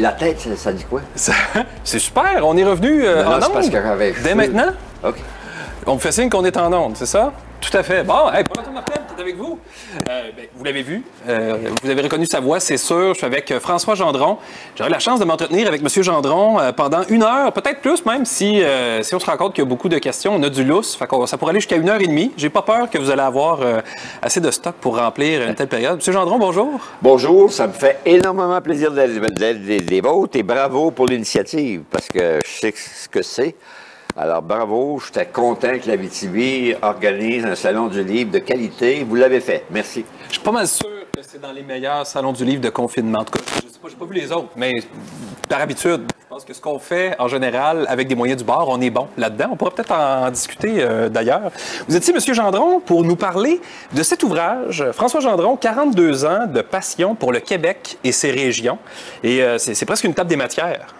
la tête, ça dit quoi? C'est super, on est revenu en ondes. Parce que j'avais dès maintenant? OK. On me fait signe qu'on est en ondes, c'est ça? Tout à fait. Bon, hey, bonjour Martin, peut-être avec vous. Vous l'avez vu, vous avez reconnu sa voix, c'est sûr. Je suis avec François Gendron. J'aurai la chance de m'entretenir avec M. Gendron pendant 1 heure, peut-être plus même, si on se rend compte qu'il y a beaucoup de questions. On a du lousse, ça pourrait aller jusqu'à 1h30. J'ai pas peur que vous allez avoir assez de stock pour remplir une telle période. M. Gendron, bonjour. Bonjour, ça me fait énormément plaisir d'être des vôtres et bravo pour l'initiative, parce que je sais ce que c'est. Alors, bravo, j'étais content que l'Abitibi organise un salon du livre de qualité. Vous l'avez fait. Merci. Je suis pas mal sûr que c'est dans les meilleurs salons du livre de confinement. En tout cas, je sais pas, j'ai pas vu les autres, mais par habitude, je pense que ce qu'on fait en général avec des moyens du bord, on est bon là-dedans. On pourrait peut-être en discuter d'ailleurs. Vous êtes ici, M. Gendron, pour nous parler de cet ouvrage. François Gendron, 42 ans de passion pour le Québec et ses régions. Et c'est presque une table des matières.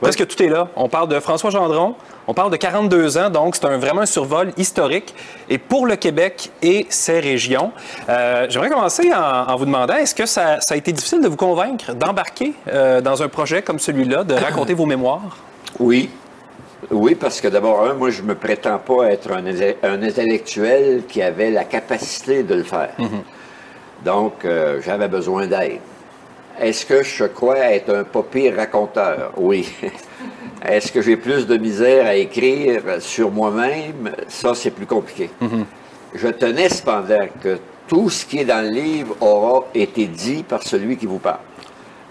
Presque tout est là. On parle de François Gendron, on parle de 42 ans, donc c'est vraiment un survol historique et pour le Québec et ses régions. J'aimerais commencer en vous demandant, est-ce que ça a été difficile de vous convaincre d'embarquer dans un projet comme celui-là, de raconter vos mémoires? Oui. Oui, parce que d'abord, moi, je me prétends pas être un intellectuel qui avait la capacité de le faire. Donc, j'avais besoin d'aide. Est-ce que je crois être un pas pire raconteur? Oui. Est-ce que j'ai plus de misère à écrire sur moi-même? Ça, c'est plus compliqué. Je tenais cependant que tout ce qui est dans le livre aura été dit par celui qui vous parle.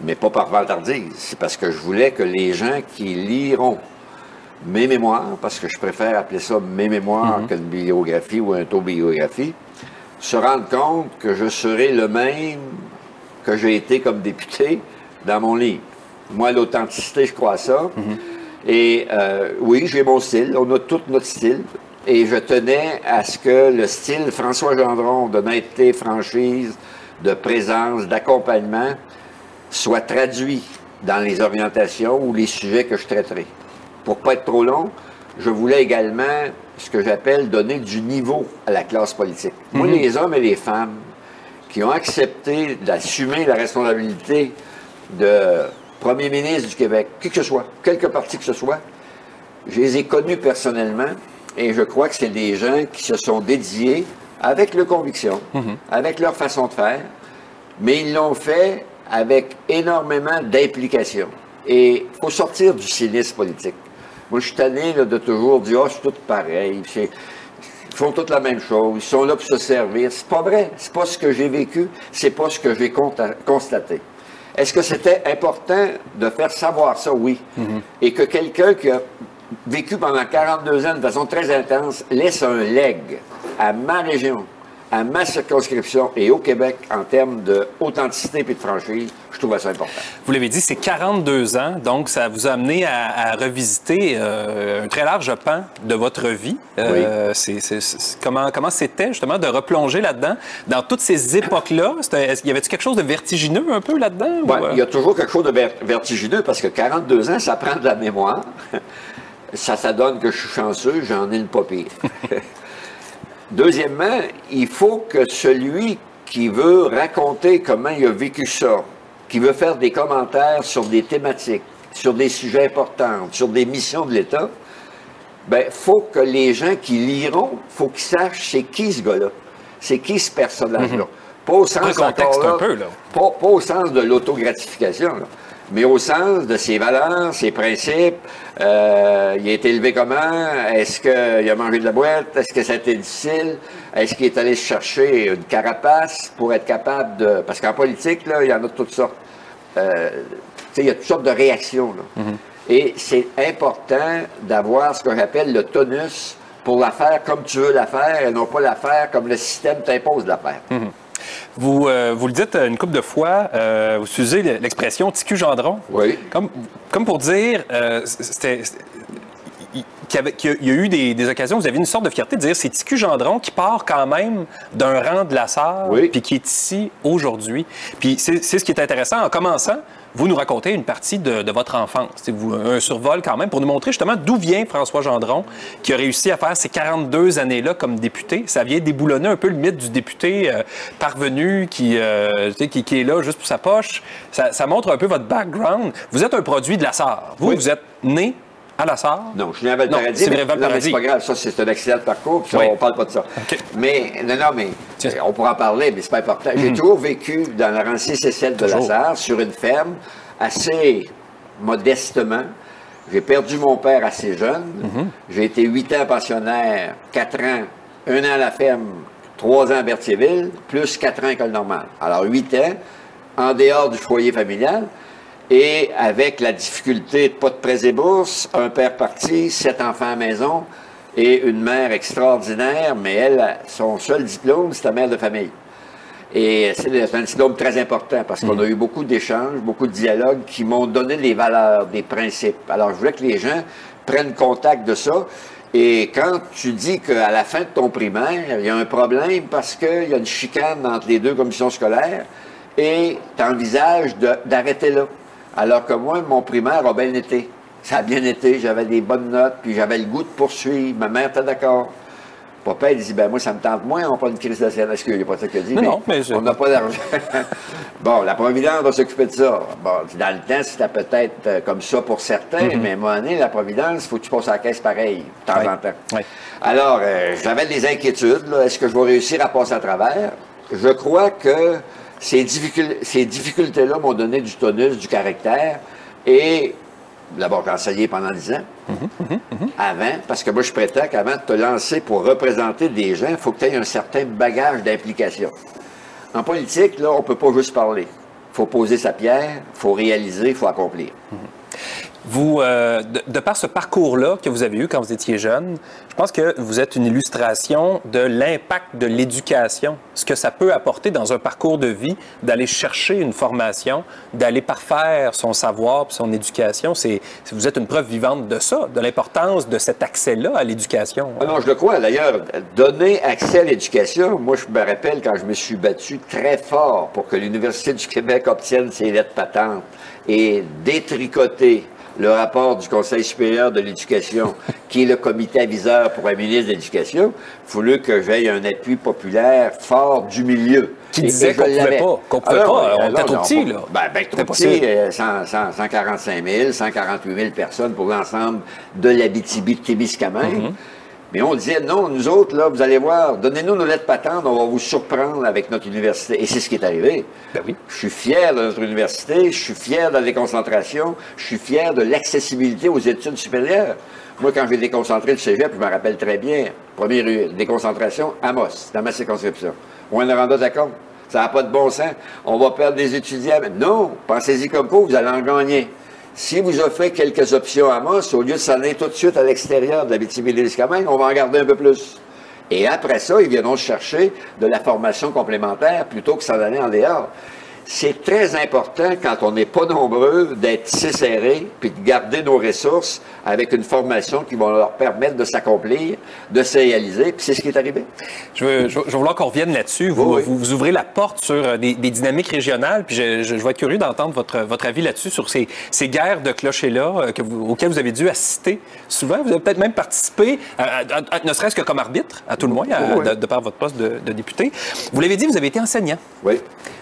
Mais pas par vantardise. C'est parce que je voulais que les gens qui liront mes mémoires, parce que je préfère appeler ça mes mémoires qu'une biographie ou une autobiographie, se rendent compte que je serai le même que j'ai été comme député dans mon livre. Moi, l'authenticité, je crois à ça. Et oui, j'ai mon style. On a tout notre style. Et je tenais à ce que le style François Gendron d'honnêteté, franchise, de présence, d'accompagnement soit traduit dans les orientations ou les sujets que je traiterai. Pour pas être trop long, je voulais également, ce que j'appelle, donner du niveau à la classe politique. Moi, les hommes et les femmes qui ont accepté d'assumer la responsabilité de premier ministre du Québec, qui que ce soit, quelque parti que ce soit, je les ai connus personnellement et je crois que c'est des gens qui se sont dédiés avec leur conviction, avec leur façon de faire, mais ils l'ont fait avec énormément d'implication. Et il faut sortir du cynisme politique. Moi, je suis tanné de toujours dire « Ah, c'est tout pareil ». Ils font toutes la même chose, ils sont là pour se servir. C'est pas vrai, c'est pas ce que j'ai vécu, c'est pas ce que j'ai constaté. Est-ce que c'était important de faire savoir ça? Oui. Et que quelqu'un qui a vécu pendant 42 ans de façon très intense laisse un legs à ma région, à ma circonscription et au Québec en termes d'authenticité et de franchise, je trouve ça important. Vous l'avez dit, c'est 42 ans, donc ça vous a amené à revisiter un très large pan de votre vie. Oui. Comment c'était justement de replonger là-dedans, dans toutes ces époques-là? Y avait-il quelque chose de vertigineux un peu là-dedans? Il y a toujours quelque chose de vertigineux parce que 42 ans, ça prend de la mémoire. Ça donne que je suis chanceux, j'en ai une pas pire. Deuxièmement, il faut que celui qui veut raconter comment il a vécu ça, qui veut faire des commentaires sur des thématiques, sur des sujets importants, sur des missions de l'État, bien, il faut que les gens qui liront, il faut qu'ils sachent c'est qui ce gars-là, c'est qui ce personnage-là. Pas au sens encore là, pas au sens de l'autogratification, là, mais au sens de ses valeurs, ses principes. Il a été élevé comment? Est-ce qu'il a mangé de la boîte? Est-ce que ça a été difficile? Est-ce qu'il est allé se chercher une carapace pour être capable de... Parce qu'en politique, là, il y en a de toutes sortes. Il y a toutes sortes de réactions. Là. Et c'est important d'avoir ce que j'appelle le tonus pour la faire comme tu veux la faire et non pas la faire comme le système t'impose de la faire. Vous le dites une couple de fois, vous utilisez l'expression « ticu Gendron ». Oui. Comme pour dire, qu'il y a eu des occasions où vous avez une sorte de fierté de dire c'est Ticu Gendron qui part quand même d'un rang de la Sarre, puis qui est ici aujourd'hui. Puis c'est ce qui est intéressant en commençant. vous nous racontez une partie de votre enfance. C'est un survol quand même pour nous montrer justement d'où vient François Gendron, qui a réussi à faire ces 42 années-là comme député. Ça vient déboulonner un peu le mythe du député parvenu qui est là juste pour sa poche. Ça montre un peu votre background. Vous êtes un produit de la Sarre. Vous êtes né à la Sarre? Non, je suis né à Val-Paradis. Mais c'est pas grave, ça, c'est un accident de parcours, puis on parle pas de ça. Okay. Mais, mais on pourra en parler, mais c'est pas important. J'ai toujours vécu dans la rang 6 et 7 de la Sarre, sur une ferme, assez modestement. J'ai perdu mon père assez jeune. J'ai été 8 ans pensionnaire, 4 ans, 1 an à la ferme, 3 ans à Berthierville, plus 4 ans à l'école normale. Alors, 8 ans, en dehors du foyer familial. Et avec la difficulté de pas de prêts et bourses, un père parti, 7 enfants à la maison et une mère extraordinaire, mais elle, son seul diplôme, c'est la mère de famille. Et c'est un diplôme très important parce qu'on a eu beaucoup d'échanges, beaucoup de dialogues qui m'ont donné des valeurs, des principes. Alors, je voulais que les gens prennent contact de ça. Et quand tu dis qu'à la fin de ton primaire, il y a un problème parce qu'il y a une chicane entre les deux commissions scolaires et tu envisages d'arrêter là. Alors que moi, mon primaire a bien été. Ça a bien été, j'avais des bonnes notes, puis j'avais le goût de poursuivre. Ma mère était d'accord. Papa, il dit, ben moi, ça me tente moins, on n'a pas une crise de CNSQ. Il n'y a pas ça qu'il a dit, mais on n'a pas d'argent. Bon, la Providence va s'occuper de ça. Bon, dans le temps, c'était peut-être comme ça pour certains, mais à un moment donné, la Providence, il faut que tu passes à la caisse pareil, de temps en temps. Oui. Alors, j'avais des inquiétudes. Est-ce que je vais réussir à passer à travers? Je crois que ces difficultés-là m'ont donné du tonus, du caractère, et d'abord, j'ai enseigné pendant 10 ans, avant, parce que moi, je prétends qu'avant de te lancer pour représenter des gens, il faut que tu aies un certain bagage d'implication. En politique, là, on ne peut pas juste parler. Il faut poser sa pierre, il faut réaliser, il faut accomplir. Vous, de par ce parcours-là que vous avez eu quand vous étiez jeune, je pense que vous êtes une illustration de l'impact de l'éducation, ce que ça peut apporter dans un parcours de vie, d'aller chercher une formation, d'aller parfaire son savoir et son éducation. Vous êtes une preuve vivante de ça, de l'importance de cet accès-là à l'éducation. Ah non, je le crois. D'ailleurs, donner accès à l'éducation, moi, je me rappelle quand je me suis battu très fort pour que l'Université du Québec obtienne ses lettres patentes et détricoter le rapport du Conseil supérieur de l'éducation, qui est le comité aviseur pour un ministre de l'Éducation, il fallu que j'aie un appui populaire fort du milieu. Qui disait qu'on ne pouvait pas, on était trop petits, là. Ben trop petits, 145 000, 148 000 personnes pour l'ensemble de l'Abitibi-Témiscamingue. Mais on disait, non, nous autres, là, vous allez voir, donnez-nous nos lettres patentes, on va vous surprendre avec notre université. Et c'est ce qui est arrivé. Ben oui. Je suis fier de notre université, je suis fier de la déconcentration, je suis fier de l'accessibilité aux études supérieures. Moi, quand j'ai déconcentré le cégep, je me rappelle très bien, première déconcentration, Amos, dans ma circonscription. Rwanda d'accord. Ça n'a pas de bon sens. On va perdre des étudiants. Non, pensez-y comme vous, vous allez en gagner. Si vous offrez quelques options à Amos, au lieu de s'en aller tout de suite à l'extérieur de l'Abitibi-Témiscamingue, on va en garder un peu plus. Et après ça, ils viendront chercher de la formation complémentaire plutôt que s'en aller en dehors. C'est très important, quand on n'est pas nombreux, d'être serrés puis de garder nos ressources avec une formation qui va leur permettre de s'accomplir, de se réaliser, puis c'est ce qui est arrivé. Je veux vouloir qu'on revienne là-dessus. Vous ouvrez la porte sur des dynamiques régionales, puis je vais être curieux d'entendre votre avis là-dessus, sur ces guerres de clochers-là auxquelles vous avez dû assister souvent. Vous avez peut-être même participé, ne serait-ce que comme arbitre, à tout le moins, de par votre poste de député. Vous l'avez dit, vous avez été enseignant. Oui.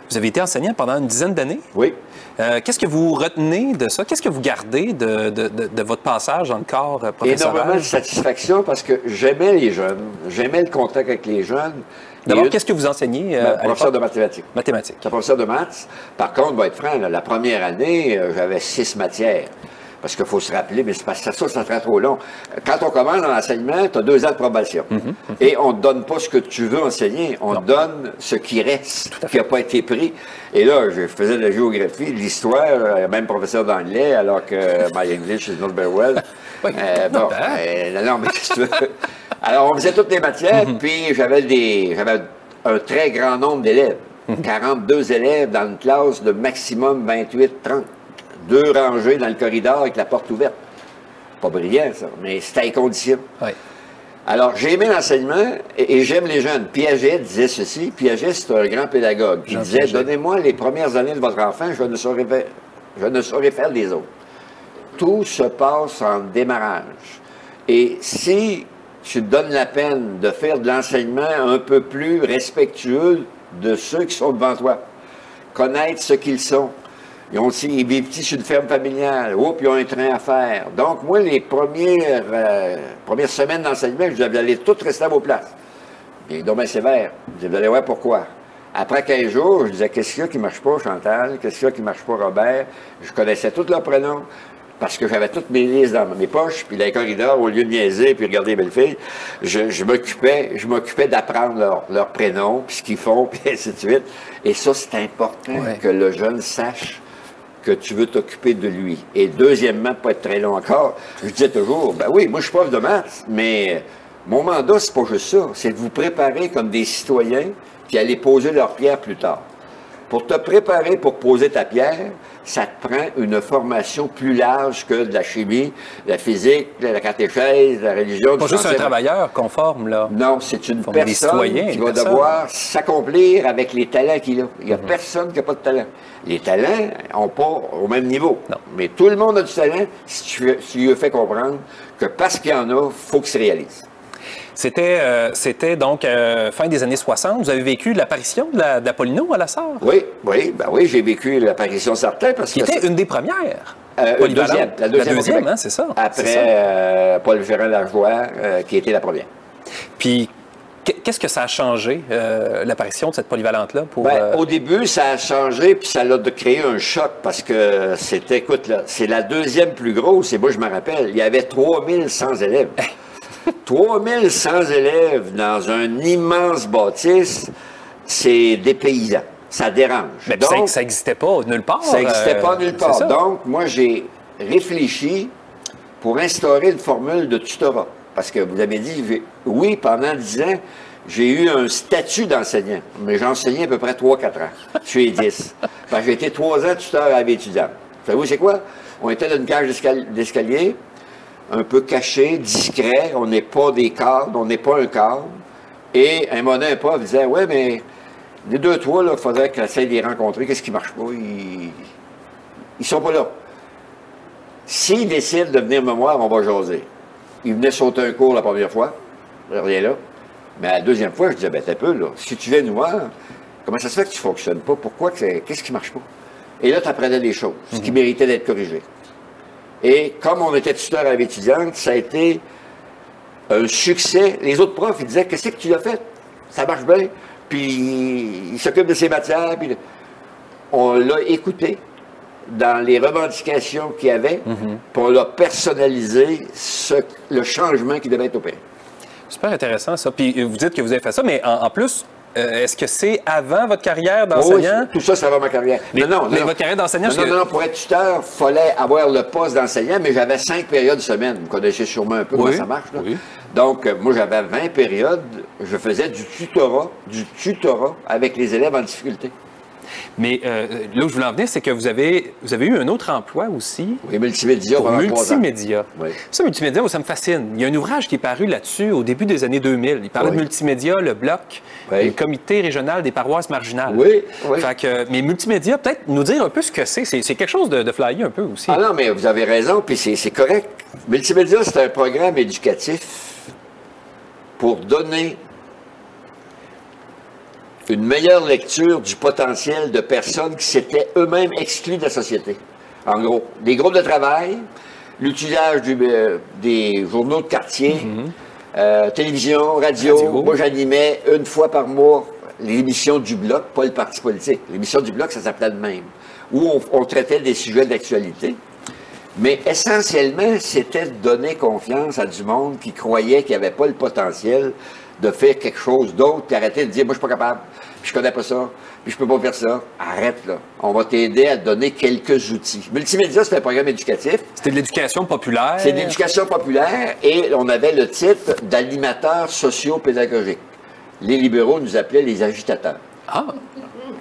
Vous avez été enseignant pendant une dizaine d'années? Oui. Qu'est-ce que vous retenez de ça? Qu'est-ce que vous gardez de votre passage dans le corps professionnel? Énormément de satisfaction parce que j'aimais les jeunes, j'aimais le contact avec les jeunes. D'abord, qu'est-ce que vous enseignez professeur de mathématiques. Mathématiques. C'est professeur de maths. Par contre, pour être franc, la première année, j'avais 6 matières. Parce qu'il faut se rappeler, mais c'est parce que ça serait trop long. Quand on commence dans l'enseignement, tu as 2 ans de probation. Et on ne donne pas ce que tu veux enseigner, on donne ce qui reste, qui n'a pas été pris. Et là, je faisais de la géographie, de l'histoire, même professeur d'anglais, alors que my English is not very well. Oui, non, mais qu'est-ce que tu veux? Alors, on faisait toutes les matières, puis j'avais un très grand nombre d'élèves. 42 élèves dans une classe de maximum 28-30. 2 rangées dans le corridor avec la porte ouverte. Pas brillant, ça, mais c'était les conditions. Oui. Alors, j'ai aimé l'enseignement et j'aime les jeunes. Piaget disait ceci. Piaget, c'est un grand pédagogue qui disait, donnez-moi les premières années de votre enfant, je ne saurais Je ne saurais faire des autres. Tout se passe en démarrage. Et si tu te donnes la peine de faire de l'enseignement un peu plus respectueux de ceux qui sont devant toi, connaître ce qu'ils sont. Ils vivent sur une ferme familiale. Oups, ils ont un train à faire. Donc, moi, les premières semaines d'enseignement, je disais, vous allez tous rester à vos places. Il est dommage sévère. Je disais, vous allez voir pourquoi. Après 15 jours, je disais, qu'est-ce qu'il y a qui ne marche pas, Chantal? Qu'est-ce qu'il y a qui ne marche pas, Robert? Je connaissais tous leurs prénoms. Parce que j'avais toutes mes listes dans mes poches, puis dans les corridors, au lieu de niaiser puis regarder les belles filles, je m'occupais d'apprendre leurs prénoms, puis ce qu'ils font, puis ainsi de suite. Et ça, c'est important que le jeune sache que tu veux t'occuper de lui. Et deuxièmement, pas être très long encore, je disais toujours, ben oui, moi je suis prof de maths, mais mon mandat, c'est pas juste ça, c'est de vous préparer comme des citoyens qui allaient poser leur pierre plus tard. Pour te préparer pour poser ta pierre, ça te prend une formation plus large que de la chimie, de la physique, de la catéchèse, de la religion. Pas juste un travailleur conforme, là. Non, c'est une personne qui va devoir s'accomplir avec les talents qu'il a. Il n'y a personne qui n'a pas de talent. Les talents n'ont pas au même niveau. Non. Mais tout le monde a du talent si tu lui fais comprendre que parce qu'il y en a, il faut qu'il se réalise. C'était donc fin des années 60. Vous avez vécu l'apparition d'Apollino à la Sarre? Oui, j'ai vécu l'apparition certaine parce que était une des premières. La deuxième, hein, c'est ça. Après Paul Ferrand-Lajoie, qui était la première. Puis, qu'est-ce que ça a changé, l'apparition de cette polyvalente-là? Au début, ça a changé, puis ça a créé un choc, parce que c'était, écoute, là, c'est la deuxième plus grosse, et moi, je me rappelle, il y avait 3100 élèves. 3100 élèves dans un immense bâtisse, c'est dépaysant. Ça dérange. Mais donc, ça n'existait pas nulle part. Ça n'existait pas nulle part. Donc, moi, j'ai réfléchi pour instaurer une formule de tutorat. Parce que vous avez dit, oui, pendant 10 ans, j'ai eu un statut d'enseignant, mais j'enseignais à peu près 3-4 ans. Je suis 10. J'ai été 3 ans tuteur à la vie étudiante. Savez-vous, c'est quoi? On était dans une cage d'escalier, un peu caché, discret. On n'est pas des cadres, on n'est pas un cadre. Et un moment donné, un prof disait, ouais, mais les 2-3, il faudrait qu'on essaie de les rencontrer. Qu'est-ce qui ne marche pas? Ils sont pas là. S'ils décident de venir me voir, on va jaser. Ils venaient sauter un cours la première fois, rien là. Mais la deuxième fois, je disais, ben t'es peu, là. Si tu viens nous voir, comment ça se fait que tu ne fonctionnes pas? Pourquoi? Qu'est-ce qui ne marche pas? Et là, tu apprenais des choses, ce qui méritait d'être corrigé. Et comme on était tuteur à la vie étudiante, ça a été un succès. Les autres profs, ils disaient, qu'est-ce que tu as fait? Ça marche bien. Puis, il s'occupe de ses matières. Puis, on l'a écouté dans les revendications qu'il y avait, puis on l'a personnalisé, le changement qui devait être opéré. Super intéressant, ça. Puis, vous dites que vous avez fait ça, mais en plus, est-ce que c'est avant votre carrière d'enseignant? Oui, tout ça, c'est avant ma carrière. Non, votre carrière d'enseignant? Non, pour être tuteur, il fallait avoir le poste d'enseignant, mais j'avais 5 périodes semaine. Vous connaissez sûrement un peu comment ça marche, là. Oui. Donc, moi, j'avais 20 périodes. Je faisais du tutorat avec les élèves en difficulté. Mais là où je voulais en venir, c'est que vous avez eu un autre emploi aussi. Oui, multimédia. Pour multimédia. Oui. Ça, multimédia, ça me fascine. Il y a un ouvrage qui est paru là-dessus au début des années 2000. Il parlait de multimédia, le bloc, le comité régional des paroisses marginales. Oui. Fait que, mais multimédia, peut-être nous dire un peu ce que c'est. C'est quelque chose de flyer un peu aussi. Ah non, mais vous avez raison, puis c'est correct. Multimédia, c'est un programme éducatif pour donner une meilleure lecture du potentiel de personnes qui s'étaient eux-mêmes exclus de la société. En gros, des groupes de travail, l'utilisation des journaux de quartier, télévision, radio. Moi, j'animais une fois par mois l'émission du Bloc, pas le parti politique. L'émission du Bloc, ça s'appelait de même, où on traitait des sujets d'actualité. Mais essentiellement, c'était de donner confiance à du monde qui croyait qu'il n'y avait pas le potentiel de faire quelque chose d'autre, puis arrêter de dire, moi, je suis pas capable, puis je connais pas ça, puis je peux pas faire ça. Arrête, là. On va t'aider à te donner quelques outils. Multimédia, c'est un programme éducatif. C'était de l'éducation populaire. C'est de l'éducation populaire, et on avait le titre d'animateur socio-pédagogique. Les libéraux nous appelaient les agitateurs. Ah!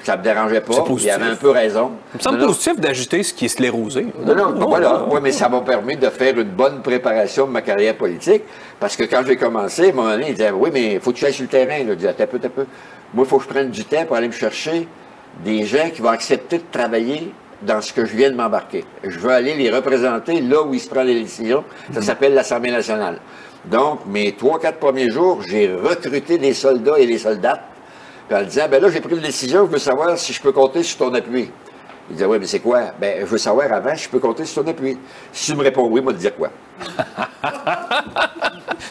Ça me dérangeait pas, il y avait un peu raison. Ça me semble positif d'agiter ce qui est sclérosé. Voilà. Oui, mais ça m'a permis de faire une bonne préparation de ma carrière politique, parce que quand j'ai commencé, à un moment donné, il disait, oui, mais il faut que tu ailles sur le terrain. Je disais, t'as peu. Moi, il faut que je prenne du temps pour aller me chercher des gens qui vont accepter de travailler dans ce que je viens de m'embarquer. Je veux aller les représenter là où ils se prennent les décisions. Ça s'appelle l'Assemblée nationale. Donc, mes 3-4 premiers jours, j'ai recruté des soldats et des soldates, en disant, ben là, j'ai pris une décision, je veux savoir si je peux compter sur ton appui. Il disait, oui, mais c'est quoi? Ben, je veux savoir avant si je peux compter sur ton appui. Si tu me réponds oui, moi, te dire quoi?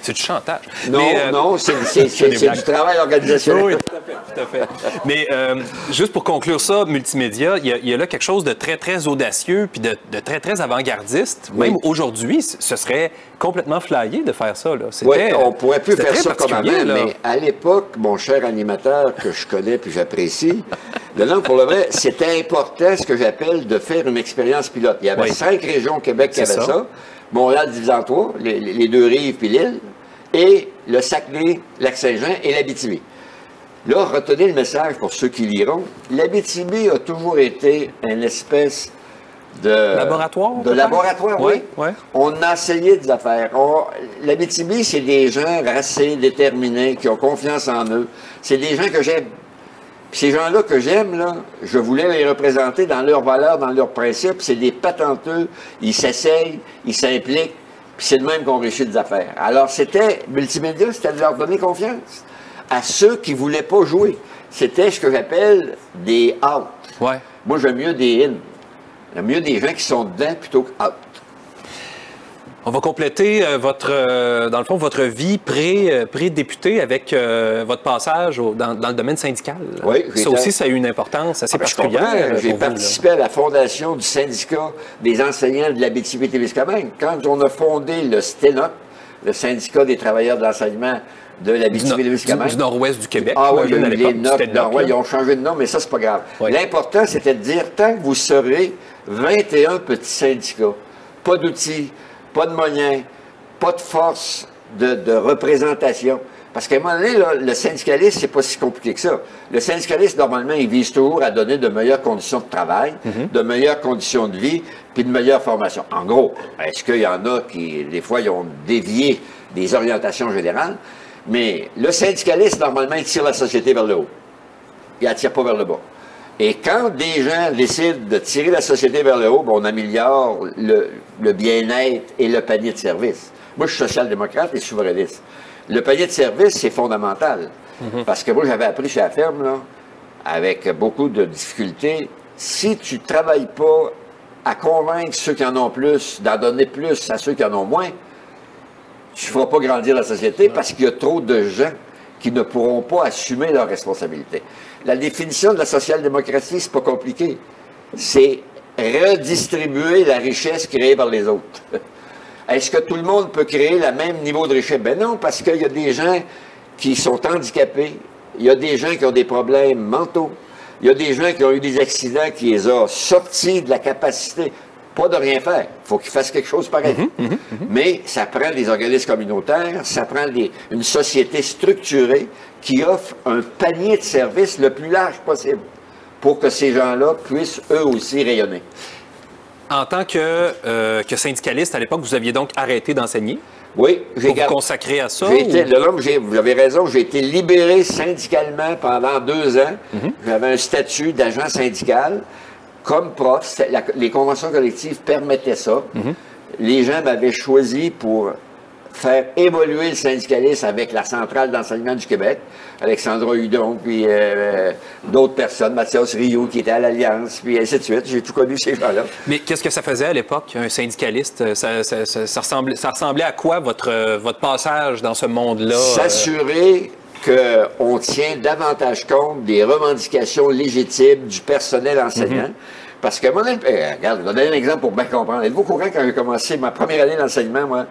C'est du chantage. Non, non, c'est du travail organisationnel. Oui, tout à fait. Mais juste pour conclure ça, multimédia, il y a là quelque chose de très, très audacieux puis de très, très avant-gardiste. Oui. Même aujourd'hui, ce serait complètement flyé de faire ça. Oui, on pourrait plus faire ça comme avant, mais à l'époque, mon cher animateur que je connais puis j'apprécie, pour le vrai, c'était important ce que j'appelle de faire une expérience pilote. Il y avait 5 régions au Québec qui avaient ça. Montréal divisé en 3, les 2 rives puis l'île, et le Saguenay, Lac-Saint-Jean et l'Abitibi. Là, retenez le message pour ceux qui liront. L'Abitibi a toujours été une espèce de... Laboratoire? De laboratoire, oui. Ouais. On a essayé des affaires. L'Abitibi, c'est des gens racés, déterminés, qui ont confiance en eux. C'est des gens que j'aime. Puis ces gens-là que j'aime, là, je voulais les représenter dans leurs valeurs, dans leurs principes. C'est des patenteux, ils s'essayent, ils s'impliquent, puis c'est de même qu'on réussit des affaires. Alors c'était, multimédia, c'était de leur donner confiance à ceux qui ne voulaient pas jouer. C'était ce que j'appelle des out. Ouais. Moi, j'aime mieux des in. J'aime mieux des gens qui sont dedans plutôt que out. On va compléter dans le fond, votre vie pré-député avec votre passage dans le domaine syndical. Oui, ça aussi, ça a eu une importance assez particulière. J'ai participé à la fondation du syndicat des enseignants de l'Abitibi-Témiscamingue. Quand on a fondé le STENOC, le syndicat des travailleurs de l'enseignement de l'Abitibi-Témiscamingue. Du nord-ouest du Québec. Ah oui, les nord, ils ont changé de nom, mais ça, c'est pas grave. Oui. L'important, c'était de dire, tant que vous serez 21 petits syndicats, pas d'outils, pas de moyens, pas de force de représentation. Parce qu'à un moment donné, là, le syndicaliste, c'est pas si compliqué que ça. Le syndicaliste, normalement, il vise toujours à donner de meilleures conditions de travail, de meilleures conditions de vie, puis de meilleures formations. En gros, est-ce qu'il y en a qui, des fois, ils ont dévié des orientations générales? Mais le syndicaliste, normalement, il tire la société vers le haut. Il ne la tire pas vers le bas. Et quand des gens décident de tirer la société vers le haut, on améliore le bien-être et le panier de services. Moi, je suis social-démocrate et souverainiste. Le panier de services, c'est fondamental. Parce que moi, j'avais appris chez la ferme, là, avec beaucoup de difficultés, si tu ne travailles pas à convaincre ceux qui en ont plus, d'en donner plus à ceux qui en ont moins, tu ne feras pas grandir la société parce qu'il y a trop de gens qui ne pourront pas assumer leurs responsabilités. La définition de la social-démocratie, c'est pas compliqué. C'est redistribuer la richesse créée par les autres. Est-ce que tout le monde peut créer le même niveau de richesse? Ben non, parce qu'il y a des gens qui sont handicapés, il y a des gens qui ont des problèmes mentaux, il y a des gens qui ont eu des accidents qui les ont sortis de la capacité, pas de rien faire. Il faut qu'ils fassent quelque chose pareil. Mais ça prend des organismes communautaires, ça prend une société structurée qui offre un panier de services le plus large possible pour que ces gens-là puissent eux aussi rayonner. En tant que syndicaliste, à l'époque, vous aviez donc arrêté d'enseigner? Oui. Pour vous consacrer à ça? Vous avez raison, j'ai été libéré syndicalement pendant 2 ans. J'avais un statut d'agent syndical. Comme prof, les conventions collectives permettaient ça. Les gens m'avaient choisi pour faire évoluer le syndicalisme avec la Centrale d'enseignement du Québec, Alexandra Hudon, puis d'autres personnes, Mathias Rio qui était à l'Alliance, puis ainsi de suite. J'ai tout connu ces gens-là. Mais qu'est-ce que ça faisait à l'époque, un syndicaliste? Ça ressemblait à quoi, votre passage dans ce monde-là? S'assurer qu'on tient davantage compte des revendications légitimes du personnel enseignant. Parce que, regarde, je vais donner un exemple pour bien comprendre. Êtes-vous au courant, quand j'ai commencé ma première année d'enseignement, moi,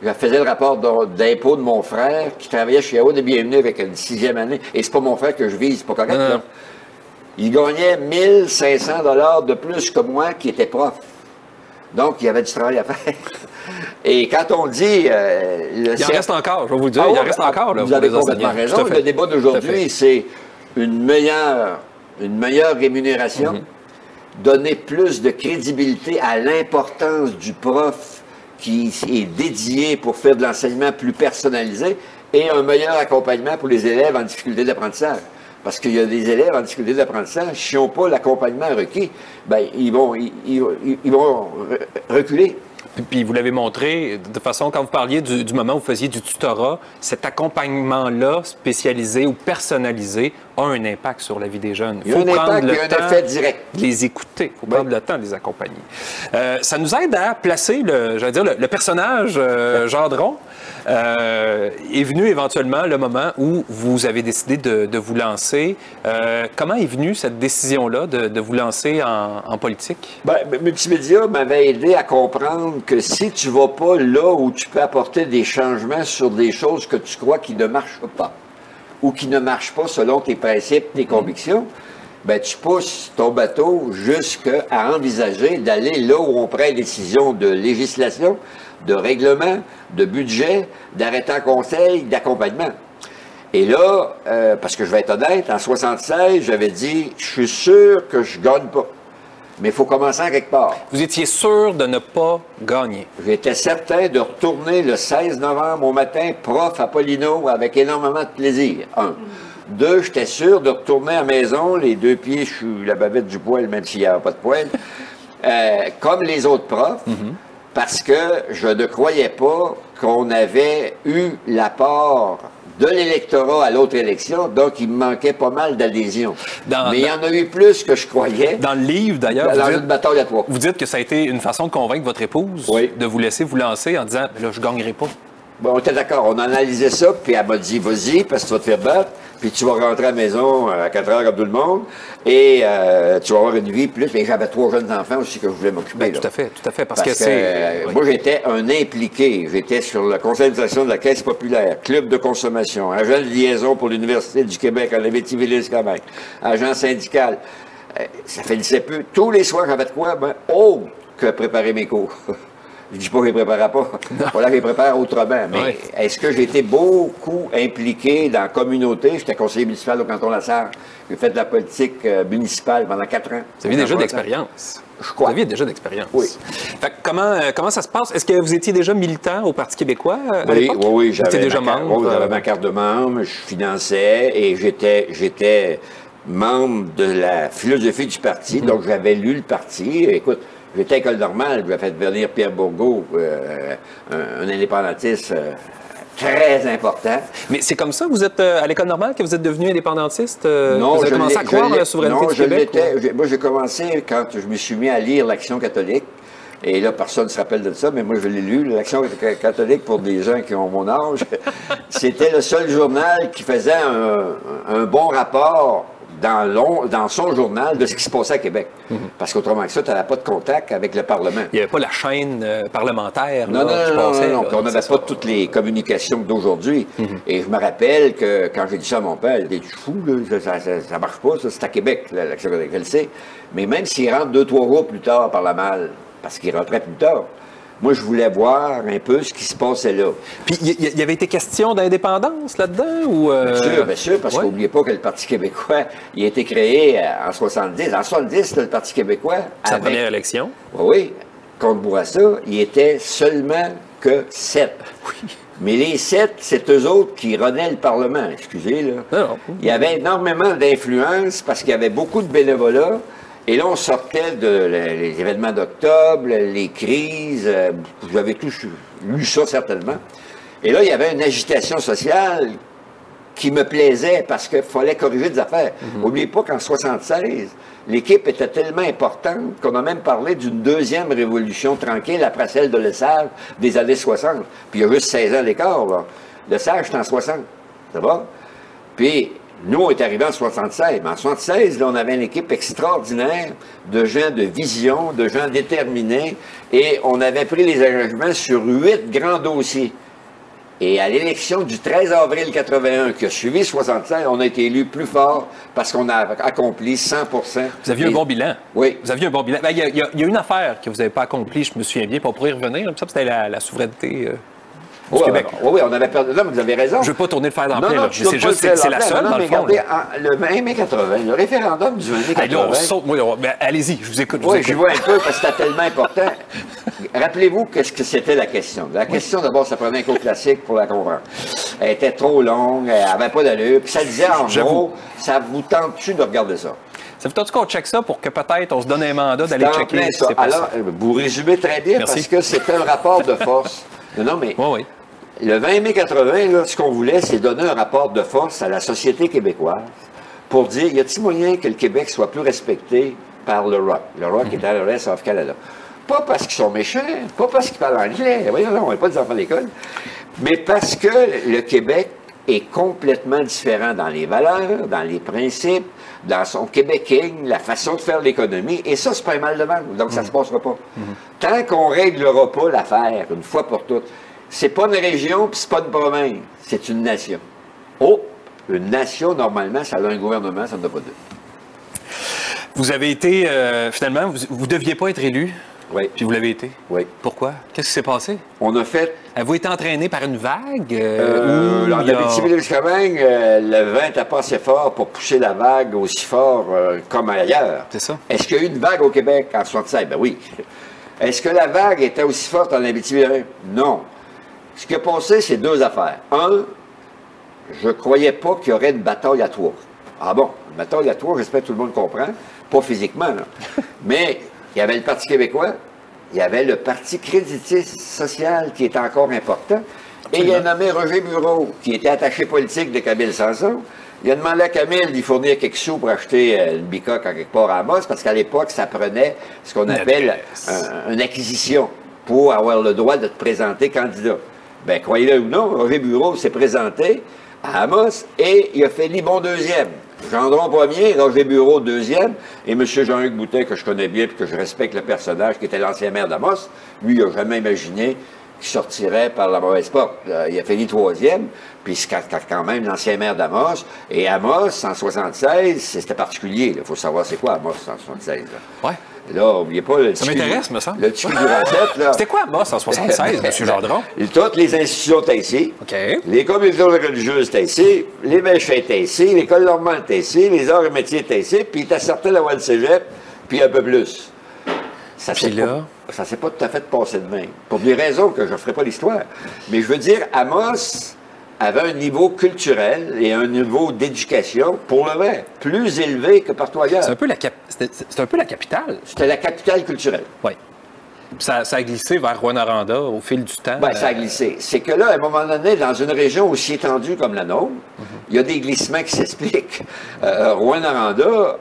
je faisais le rapport d'impôt de mon frère qui travaillait chez Haut de Bienvenue avec une 6e année. Et c'est pas mon frère que je vise, c'est pas correct, là. Il gagnait 1500 $ de plus que moi qui était prof. Donc, il y avait du travail à faire. Et quand on dit... il en reste encore, je vais vous dire, il en reste encore. Là, vous avez complètement raison. Le débat d'aujourd'hui, c'est une meilleure rémunération, donner plus de crédibilité à l'importance du prof qui est dédié pour faire de l'enseignement plus personnalisé et un meilleur accompagnement pour les élèves en difficulté d'apprentissage. Parce qu'il y a des élèves en difficulté d'apprentissage, s'ils n'ont pas l'accompagnement requis, ben, ils vont reculer. Puis vous l'avez montré de façon, quand vous parliez du moment où vous faisiez du tutorat, cet accompagnement-là, spécialisé ou personnalisé, a un impact sur la vie des jeunes. Il y a un impact, il y a un effet direct. De les écouter. Il faut prendre le temps de les accompagner. Ça nous aide à placer le personnage Gendron. Est venu éventuellement le moment où vous avez décidé de vous lancer. Comment est venue cette décision-là de vous lancer en politique? Bien, Multimédia m'avait aidé à comprendre que si tu ne vas pas là où tu peux apporter des changements sur des choses que tu crois qui ne marchent pas ou qui ne marchent pas selon tes principes, tes convictions, ben, tu pousses ton bateau jusqu'à envisager d'aller là où on prend des décisions de législation, de règlement, de budget, d'arrêté en conseil, d'accompagnement. Et là, parce que je vais être honnête, en 1976, j'avais dit, je suis sûr que je ne gagne pas. Mais il faut commencer en quelque part. Vous étiez sûr de ne pas gagner? J'étais certain de retourner le 16 novembre au matin, prof à Paulino, avec énormément de plaisir. 1. 2, j'étais sûr de retourner à la maison, les 2 pieds, je suis la bavette du poil, même s'il n'y a pas de poil, comme les autres profs, parce que je ne croyais pas qu'on avait eu l'apport de l'électorat à l'autre élection, donc il me manquait pas mal d'adhésion. Mais il y en a eu plus que je croyais. Dans le livre, d'ailleurs, vous dites que ça a été une façon de convaincre votre épouse de vous laisser vous lancer en disant « là, je ne gagnerai pas ». Bon, on était d'accord, on a analysé ça, puis elle m'a dit « vas-y, parce que tu vas te faire battre, puis tu vas rentrer à la maison à 4 heures comme tout le monde, et tu vas avoir une vie plus. » Et j'avais 3 jeunes enfants aussi que je voulais m'occuper. Tout à fait, parce que c'est... Moi, j'étais un impliqué. J'étais sur le conseil d'administration de la Caisse populaire, club de consommation, agent de liaison pour l'Université du Québec à Abitibi-Témiscamingue, agent syndical. Ça finissait peu. Tous les soirs, j'avais de quoi? Ben, autre que préparer mes cours. Je ne dis pas que je ne les préparais pas. Voilà, je les prépare autrement. Mais est-ce que j'ai été beaucoup impliqué dans la communauté? J'étais conseiller municipal au canton La Sarre. J'ai fait de la politique municipale pendant 4 ans. Vous aviez déjà d'expérience. Je crois. Vous aviez déjà d'expérience. Oui. Fait que comment ça se passe? Est-ce que vous étiez déjà militant au Parti québécois à l'époque? Oui, j'avais déjà membre. Oui, j'avais ma carte de membre, je finançais et j'étais membre de la philosophie du parti. Donc, j'avais lu le parti. Écoute, j'étais à l'école normale, j'avais fait venir Pierre Bourgault, un indépendantiste très important. Mais c'est comme ça que vous êtes à l'école normale que vous êtes devenu indépendantiste? Non, vous avez commencé à croire à la souveraineté du Québec? Moi, j'ai commencé quand je me suis mis à lire l'Action catholique. Et là, personne ne se rappelle de ça, mais moi, je l'ai lu, l'Action catholique, pour des gens qui ont mon âge. C'était le seul journal qui faisait un bon rapport dans son journal de ce qui se passait à Québec. Parce qu'autrement que ça, tu n'avais pas de contact avec le Parlement. Il n'y avait pas la chaîne parlementaire. Non. On n'avait pas toutes les communications d'aujourd'hui. Et je me rappelle que quand j'ai dit ça à mon père, il dit « Tu fou, là, ça ne marche pas, ça, c'est à Québec, l'Action catholique, je le sais. » Mais même s'il rentre 2-3 jours plus tard par la malle, parce qu'il rentrait plus tard, moi, je voulais voir un peu ce qui se passait là. Puis, il y avait été question d'indépendance là-dedans? Ou Bien sûr, parce qu'oubliez pas que le Parti québécois, il a été créé en 70. En 70, le Parti québécois... Sa première élection? Oui, contre Bourassa, il était seulement que 7. Oui. Mais les 7, c'est eux autres qui renaient le Parlement, excusez, là. Non. Il y avait énormément d'influence parce qu'il y avait beaucoup de bénévolat. Et là, on sortait les événements d'octobre, les crises, vous avez tous lu ça certainement. Et là, il y avait une agitation sociale qui me plaisait parce qu'il fallait corriger des affaires. N'oubliez pas qu'en 1976, l'équipe était tellement importante qu'on a même parlé d'une deuxième révolution tranquille après celle de Lesage des années 60. Puis il y a juste 16 ans d'écart, là. Lesage, c'est en 60. Ça va? Puis... nous, on est arrivés en 1976. Mais en 1976, là, on avait une équipe extraordinaire de gens de vision, de gens déterminés, et on avait pris les engagements sur 8 grands dossiers. Et à l'élection du 13 avril 81, qui a suivi 1976, on a été élus plus fort parce qu'on a accompli 100 Vous aviez un bon bilan. Oui. Vous aviez un bon bilan. Il y a une affaire que vous n'avez pas accomplie, je me souviens bien, puis on pourrait y revenir. Ça, c'était la souveraineté... du Québec. Oui, on avait perdu. Non, mais vous avez raison. Je ne veux pas tourner le fer dans le Non, pied, non, là. Mais c'est juste c'est la seule, dans le fond. Regardez, le 20 mai 80, le référendum du 20 mai 80. Là, on saute. Oui, allez-y, je vous écoute. Oui, je vois un peu parce que c'était tellement important. Rappelez-vous qu'est-ce que c'était la question. La question, d'abord, ça prenait un cours classique pour la comprendre. Elle était trop longue, elle n'avait pas d'allure. Puis ça disait, en gros, ça vous tente-tu de regarder ça? Ça veut dire qu'on check ça pour que peut-être on se donne un mandat d'aller checker ça. Alors, vous résumez très bien. Merci. Parce que c'était un rapport de force. Non, mais le 20 mai 80, là, ce qu'on voulait, c'est donner un rapport de force à la société québécoise pour dire, y a-t-il moyen que le Québec soit plus respecté par le ROC? Le ROC est à le Rest of Canada. Pas parce qu'ils sont méchants, pas parce qu'ils parlent anglais. Voyons, non, on n'est pas des enfants d'école. Mais parce que le Québec est complètement différent dans les valeurs, dans les principes, dans son québéking, la façon de faire l'économie, et ça, c'est pas un mal de vendre, donc ça se passera pas. Tant qu'on réglera pas l'affaire, une fois pour toutes, c'est pas une région, puis c'est pas une province, c'est une nation. Oh, une nation, normalement, ça a un gouvernement, ça ne doit pas deux. Vous avez été, finalement, vous deviez pas être élu. Oui. Puis vous l'avez été? Oui. Pourquoi? Qu'est-ce qui s'est passé? On a fait... Avez-vous été entraîné par une vague? En Abitibi-Témiscamingue, le vent n'était pas assez fort pour pousser la vague aussi fort comme ailleurs. C'est ça. Est-ce qu'il y a eu une vague au Québec en 1976? Ben oui. Est-ce que la vague était aussi forte en Abitibi-Témiscamingue? Non. Ce qui a passé, c'est deux affaires. Un, je ne croyais pas qu'il y aurait une bataille à trois. Ah bon, une bataille à trois, j'espère que tout le monde comprend. Pas physiquement, là. Mais... il y avait le Parti québécois, il y avait le Parti créditiste social qui était encore important, et il a nommé Roger Bureau, qui était attaché politique de Camille Sanson. Il a demandé à Camille d'y fournir quelques sous pour acheter une bicoque en quelque part à Amos, parce qu'à l'époque, ça prenait ce qu'on appelle une acquisition pour avoir le droit de te présenter candidat. Bien, croyez-le ou non, Roger Bureau s'est présenté à Amos et il a fait Libon deuxième. Gendron premier, Roger Bureau deuxième, et M. Jean-Hugues Boutet, que je connais bien et que je respecte le personnage, qui était l'ancien maire d'Amos, lui, il n'a jamais imaginé qu'il sortirait par la mauvaise porte. Il a fini troisième, puis c'est quand même l'ancien maire d'Amos. Et Amos, en 76, c'était particulier. Il faut savoir c'est quoi Amos en 76. Oui. Là, n'oubliez pas le ça m'intéresse, me semble. Le petit du recette, là. C'était quoi Amos en 76, M. Gendron? Toutes les institutions étaient ici. OK. Les communautés religieuses étaient ici. Les mèches étaient ici. L'école normale était ici. Les arts et métiers étaient ici. Puis il était certain d'avoir le cégep, puis un peu plus. Ça s'est pas tout à fait passé de même. Pour des raisons que je ne ferai pas l'histoire. Mais je veux dire, Amos avait un niveau culturel et un niveau d'éducation, pour le vrai, plus élevé que partout ailleurs. C'est un peu la capitale. C'était la capitale culturelle. Oui. Ça a glissé vers Rouyn-Noranda au fil du temps. Bien, ça a glissé. C'est que là, à un moment donné, dans une région aussi étendue comme la nôtre, il y a des glissements qui s'expliquent. Rouyn-Noranda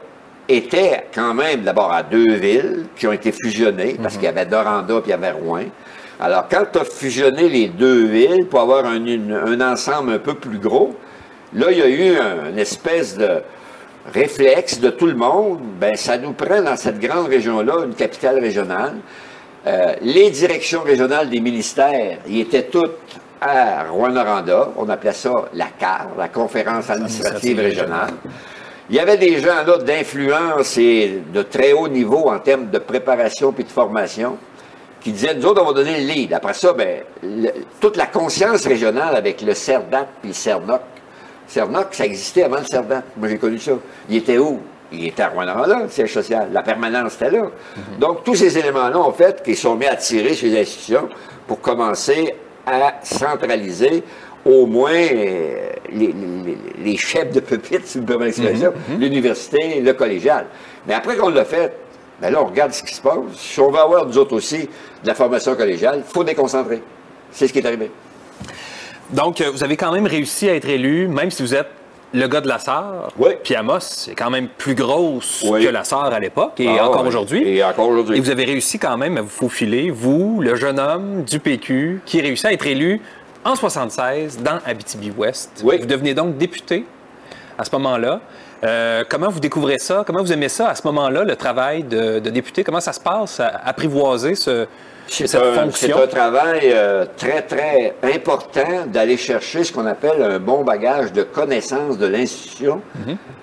était quand même d'abord à deux villes qui ont été fusionnées, parce qu'il y avait Noranda puis il y avait Rouyn. Alors, quand tu as fusionné les deux villes pour avoir un ensemble un peu plus gros, là, il y a eu une espèce de réflexe de tout le monde. Bien, ça nous prend dans cette grande région-là une capitale régionale. Les directions régionales des ministères, ils étaient toutes à Rouyn-Noranda. On appelait ça la CAR, la Conférence administrative régionale. Il y avait des gens là d'influence et de très haut niveau en termes de préparation puis de formation qui disaient, nous autres, on va donner le lead. Après ça, bien, toute la conscience régionale avec le CERDAT puis le CERNOC. CERNOC, ça existait avant le CERDAT. Moi, j'ai connu ça. Il était où? Il était à Rouyn-Noranda, le siège social. La permanence était là. Donc, tous ces éléments-là ont fait qu'ils sont mis à tirer sur les institutions pour commencer à centraliser au moins les chefs de pupitre, si vous me permettez l'expression, l'université, le collégial. Mais après qu'on l'a fait, bien là, on regarde ce qui se passe. Si on veut avoir, nous autres aussi, de la formation collégiale, il faut déconcentrer. C'est ce qui est arrivé. Donc, vous avez quand même réussi à être élu, même si vous êtes le gars de la Sarre. Oui. Puis Amos, c'est quand même plus grosse que la Sarre à l'époque, et encore aujourd'hui. Et encore aujourd'hui. Et vous avez réussi quand même à vous faufiler, vous, le jeune homme du PQ, qui réussit à être élu en 76 dans Abitibi-Ouest. Oui. Vous devenez donc député à ce moment-là. Comment vous découvrez ça? Comment vous aimez ça à ce moment-là, le travail de député? Comment ça se passe à apprivoiser cette fonction? C'est un travail très, très important d'aller chercher ce qu'on appelle un bon bagage de connaissances de l'institution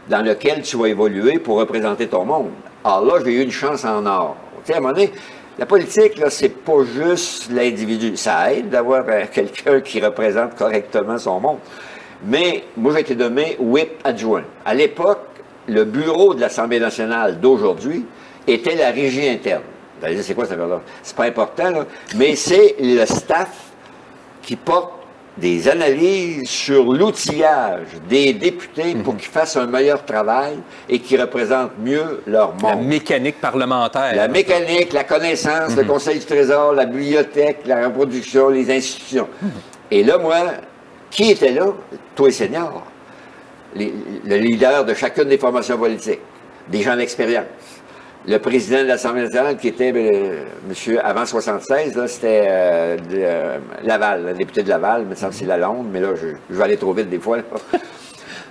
dans lequel tu vas évoluer pour représenter ton monde. Alors là, j'ai eu une chance en or. Tu sais, à un moment donné, La politique, là, c'est pas juste l'individu. Ça aide d'avoir quelqu'un qui représente correctement son monde. Mais moi, j'ai été nommé whip adjoint. À l'époque, le bureau de l'Assemblée nationale d'aujourd'hui était la régie interne. Vous allez dire, c'est quoi ça? C'est pas important, là, mais c'est le staff qui porte des analyses sur l'outillage des députés pour qu'ils fassent un meilleur travail et qu'ils représentent mieux leur monde. La mécanique parlementaire. La mécanique, la connaissance, le Conseil du Trésor, la bibliothèque, la reproduction, les institutions. Et là, moi, qui était là? Toi et seniors. Le leader de chacune des formations politiques. Des gens d'expérience. Le président de l'Assemblée nationale, qui était, monsieur, avant 76, c'était Laval, le député de Laval, mais ça c'est Lalonde, mais là, je vais aller trop vite des fois. Là.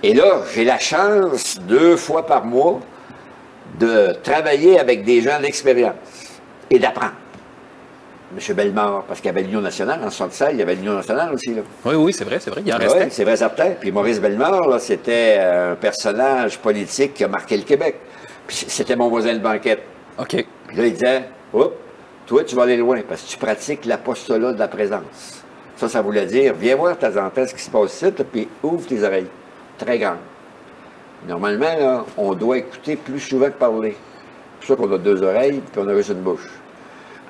Et là, j'ai la chance, 2 fois par mois, de travailler avec des gens d'expérience et d'apprendre. M. Bellemare, parce qu'il y avait l'Union nationale, en 76, il y avait l'Union nationale aussi. Là. Oui, c'est vrai, il en restait. Oui, c'est vrai, certain. Puis Maurice Bellemare, là, c'était un personnage politique qui a marqué le Québec. Puis c'était mon voisin de banquette. OK. Puis là, il disait, oups, toi, tu vas aller loin, parce que tu pratiques l'apostolat de la présence. Ça voulait dire, viens voir de temps en temps ce qui se passe ici, puis ouvre tes oreilles. Très grande. Normalement, là, on doit écouter plus souvent que parler. C'est pour ça qu'on a 2 oreilles, puis on a juste une bouche.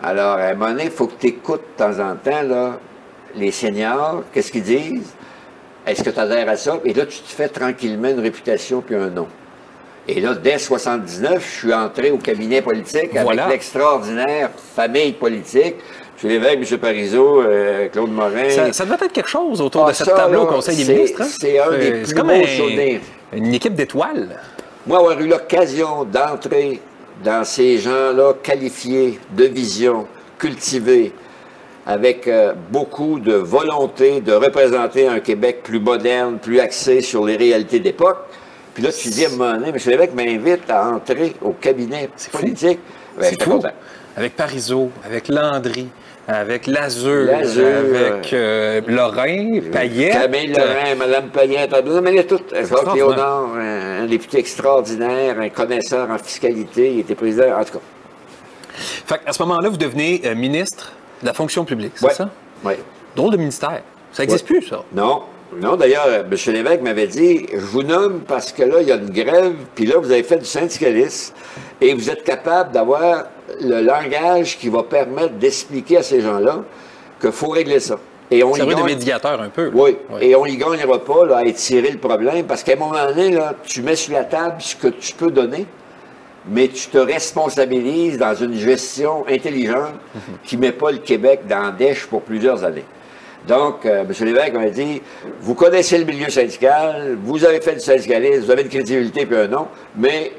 Alors, à un moment donné, il faut que tu écoutes de temps en temps, là, les seniors, qu'est-ce qu'ils disent? Est-ce que tu adhères à ça? Et là, tu te fais tranquillement une réputation puis un nom. Et là, dès 79, je suis entré au cabinet politique avec l'extraordinaire famille politique. M. Lévesque, M. Parizeau, Claude Morin. Ça devait être quelque chose autour de cette table-là au Conseil des ministres. Hein? C'est un des plus beaux souvenirs. Une équipe d'étoiles. Moi, avoir eu l'occasion d'entrer dans ces gens-là qualifiés, de vision, cultivés, avec beaucoup de volonté de représenter un Québec plus moderne, plus axé sur les réalités d'époque. Puis là, tu dis à un moment donné, M. Lévesque m'invite à entrer au cabinet politique. C'est fou. Avec Parizeau, avec Landry, avec Lazure, avec Lorrain, Payette. Camille Lorrain, Mme Payette, mais elle toutes. Jacques Léonard, un député extraordinaire, un connaisseur en fiscalité, il était président, en tout cas. Fait à ce moment-là, vous devenez ministre de la fonction publique, c'est ça? Oui. Drôle de ministère. Ça n'existe plus, ça? Non. Non, d'ailleurs, M. Lévesque m'avait dit, je vous nomme parce que là, il y a une grève, puis là, vous avez fait du syndicalisme, et vous êtes capable d'avoir le langage qui va permettre d'expliquer à ces gens-là qu'il faut régler ça. Et on ça veut de médiateur un peu. Oui, et on y gagnera pas là, à étirer le problème, parce qu'à un moment donné, là, tu mets sur la table ce que tu peux donner, mais tu te responsabilises dans une gestion intelligente qui ne met pas le Québec dans la dèche pour plusieurs années. Donc, M. Lévesque m'a dit, vous connaissez le milieu syndical, vous avez fait du syndicalisme, vous avez une crédibilité puis un nom, mais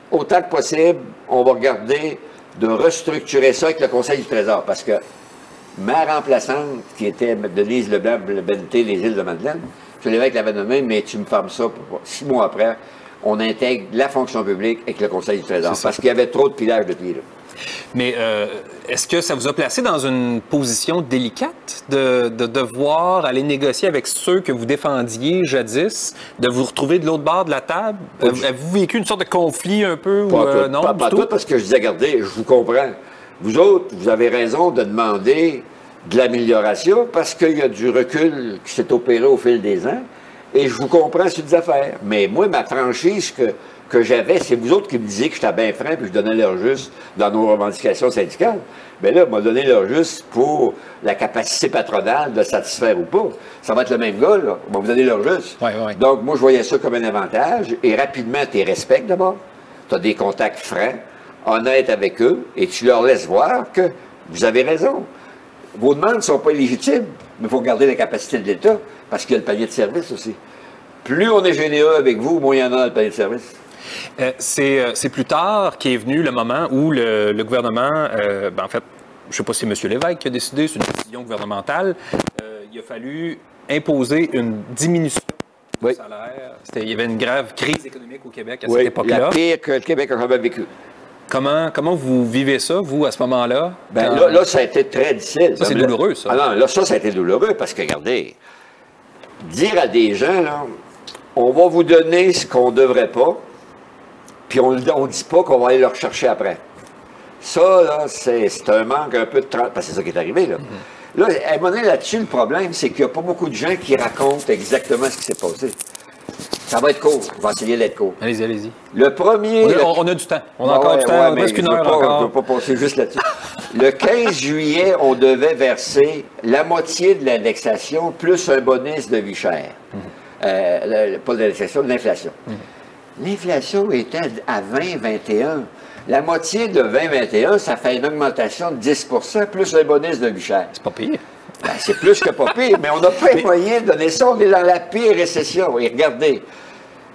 autant que possible, on va regarder de restructurer ça avec le Conseil du Trésor, parce que ma remplaçante, qui était Denise Leblanc-Benté des Îles-de-Madeleine, M. Lévesque l'avait nommé, mais tu me fermes ça pour 6 mois après, on intègre la fonction publique avec le Conseil du Trésor, parce qu'il y avait trop de pilage de pieds là. Mais est-ce que ça vous a placé dans une position délicate de devoir aller négocier avec ceux que vous défendiez jadis, de vous retrouver de l'autre bord de la table? Avez-vous vécu une sorte de conflit un peu? Non, pas tout, parce que je disais, regardez, je vous comprends. Vous autres, vous avez raison de demander de l'amélioration parce qu'il y a du recul qui s'est opéré au fil des ans. Et je vous comprends sur des affaires. Mais moi, ma franchise que j'avais, c'est vous autres qui me disiez que j'étais bien franc puis je donnais l'heure juste dans nos revendications syndicales. Bien là, m'a donné l'heure juste pour la capacité patronale de satisfaire ou pas. Ça va être le même gars, là. On va vous donner l'heure juste. Donc, moi, je voyais ça comme un avantage. Et rapidement, tu les respectes d'abord. Tu as des contacts francs, honnêtes avec eux, et tu leur laisses voir que vous avez raison. Vos demandes ne sont pas illégitimes, mais il faut garder la capacité de l'État, parce qu'il y a le panier de service aussi. Plus on est généreux avec vous, moins il y en a dans le panier de service. C'est plus tard qu'est venu le moment où le gouvernement, en fait, je ne sais pas si c'est M. Lévesque qui a décidé, c'est une décision gouvernementale, il a fallu imposer une diminution du salaire. Il y avait une grave crise économique au Québec à cette époque-là. La pire que le Québec a jamais vécu. Comment vous vivez ça, vous, à ce moment-là? Là, ça a été très difficile. Ça, c'est douloureux, ça. Ah non, là, ça a été douloureux parce que, regardez, dire à des gens, là, on va vous donner ce qu'on ne devrait pas, puis on ne dit pas qu'on va aller le rechercher après. Ça, là, c'est un manque un peu de... Parce que c'est ça qui est arrivé, là. Là, à un moment donné, là-dessus, le problème, c'est qu'il n'y a pas beaucoup de gens qui racontent exactement ce qui s'est passé. Ça va être court. On va essayer d'être court. Allez-y, allez-y. Le premier... On a du temps. On a encore du temps. On presque une heure encore. On ne peut pas passer juste là-dessus. Le 15 juillet, on devait verser la moitié de l'indexation plus un bonus de vie chère. Pas de l'indexation, de l'inflation. L'inflation était à 20-21. La moitié de 20-21, ça fait une augmentation de 10 plus un bonus de vie chère. C'est pas pire. Ben, c'est plus que pas pire, mais on n'a pas les moyens de donner ça. On est dans la pire récession. Et regardez,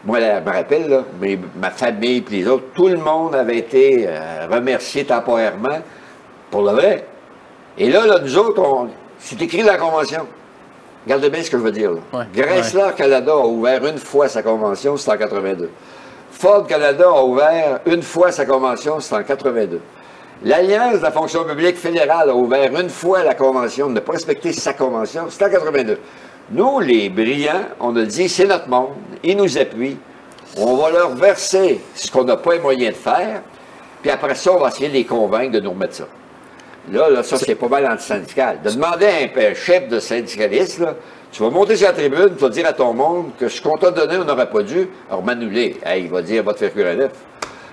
moi, je me rappelle, là, ma famille et les autres, tout le monde avait été remercié temporairement pour le vrai. Et là, nous autres, c'est écrit dans la Convention. Regardez bien ce que je veux dire. Là. Chrysler Canada a ouvert une fois sa convention, c'est en 82. Ford Canada a ouvert une fois sa convention, c'est en 82. L'Alliance de la fonction publique fédérale a ouvert une fois la convention, de ne pas respecter sa convention, c'est en 82. Nous, les brillants, on a dit, c'est notre monde, ils nous appuient, on va leur verser ce qu'on n'a pas les moyens de faire, puis après ça, on va essayer de les convaincre de nous remettre ça. Là, ça, c'est pas mal anti-syndical. De demander à un chef de syndicaliste, là, tu vas monter sur la tribune, tu vas dire à ton monde que ce qu'on t'a donné, on n'aurait pas dû, alors m'annuler. Hey, il va dire, va te faire cuire un œuf.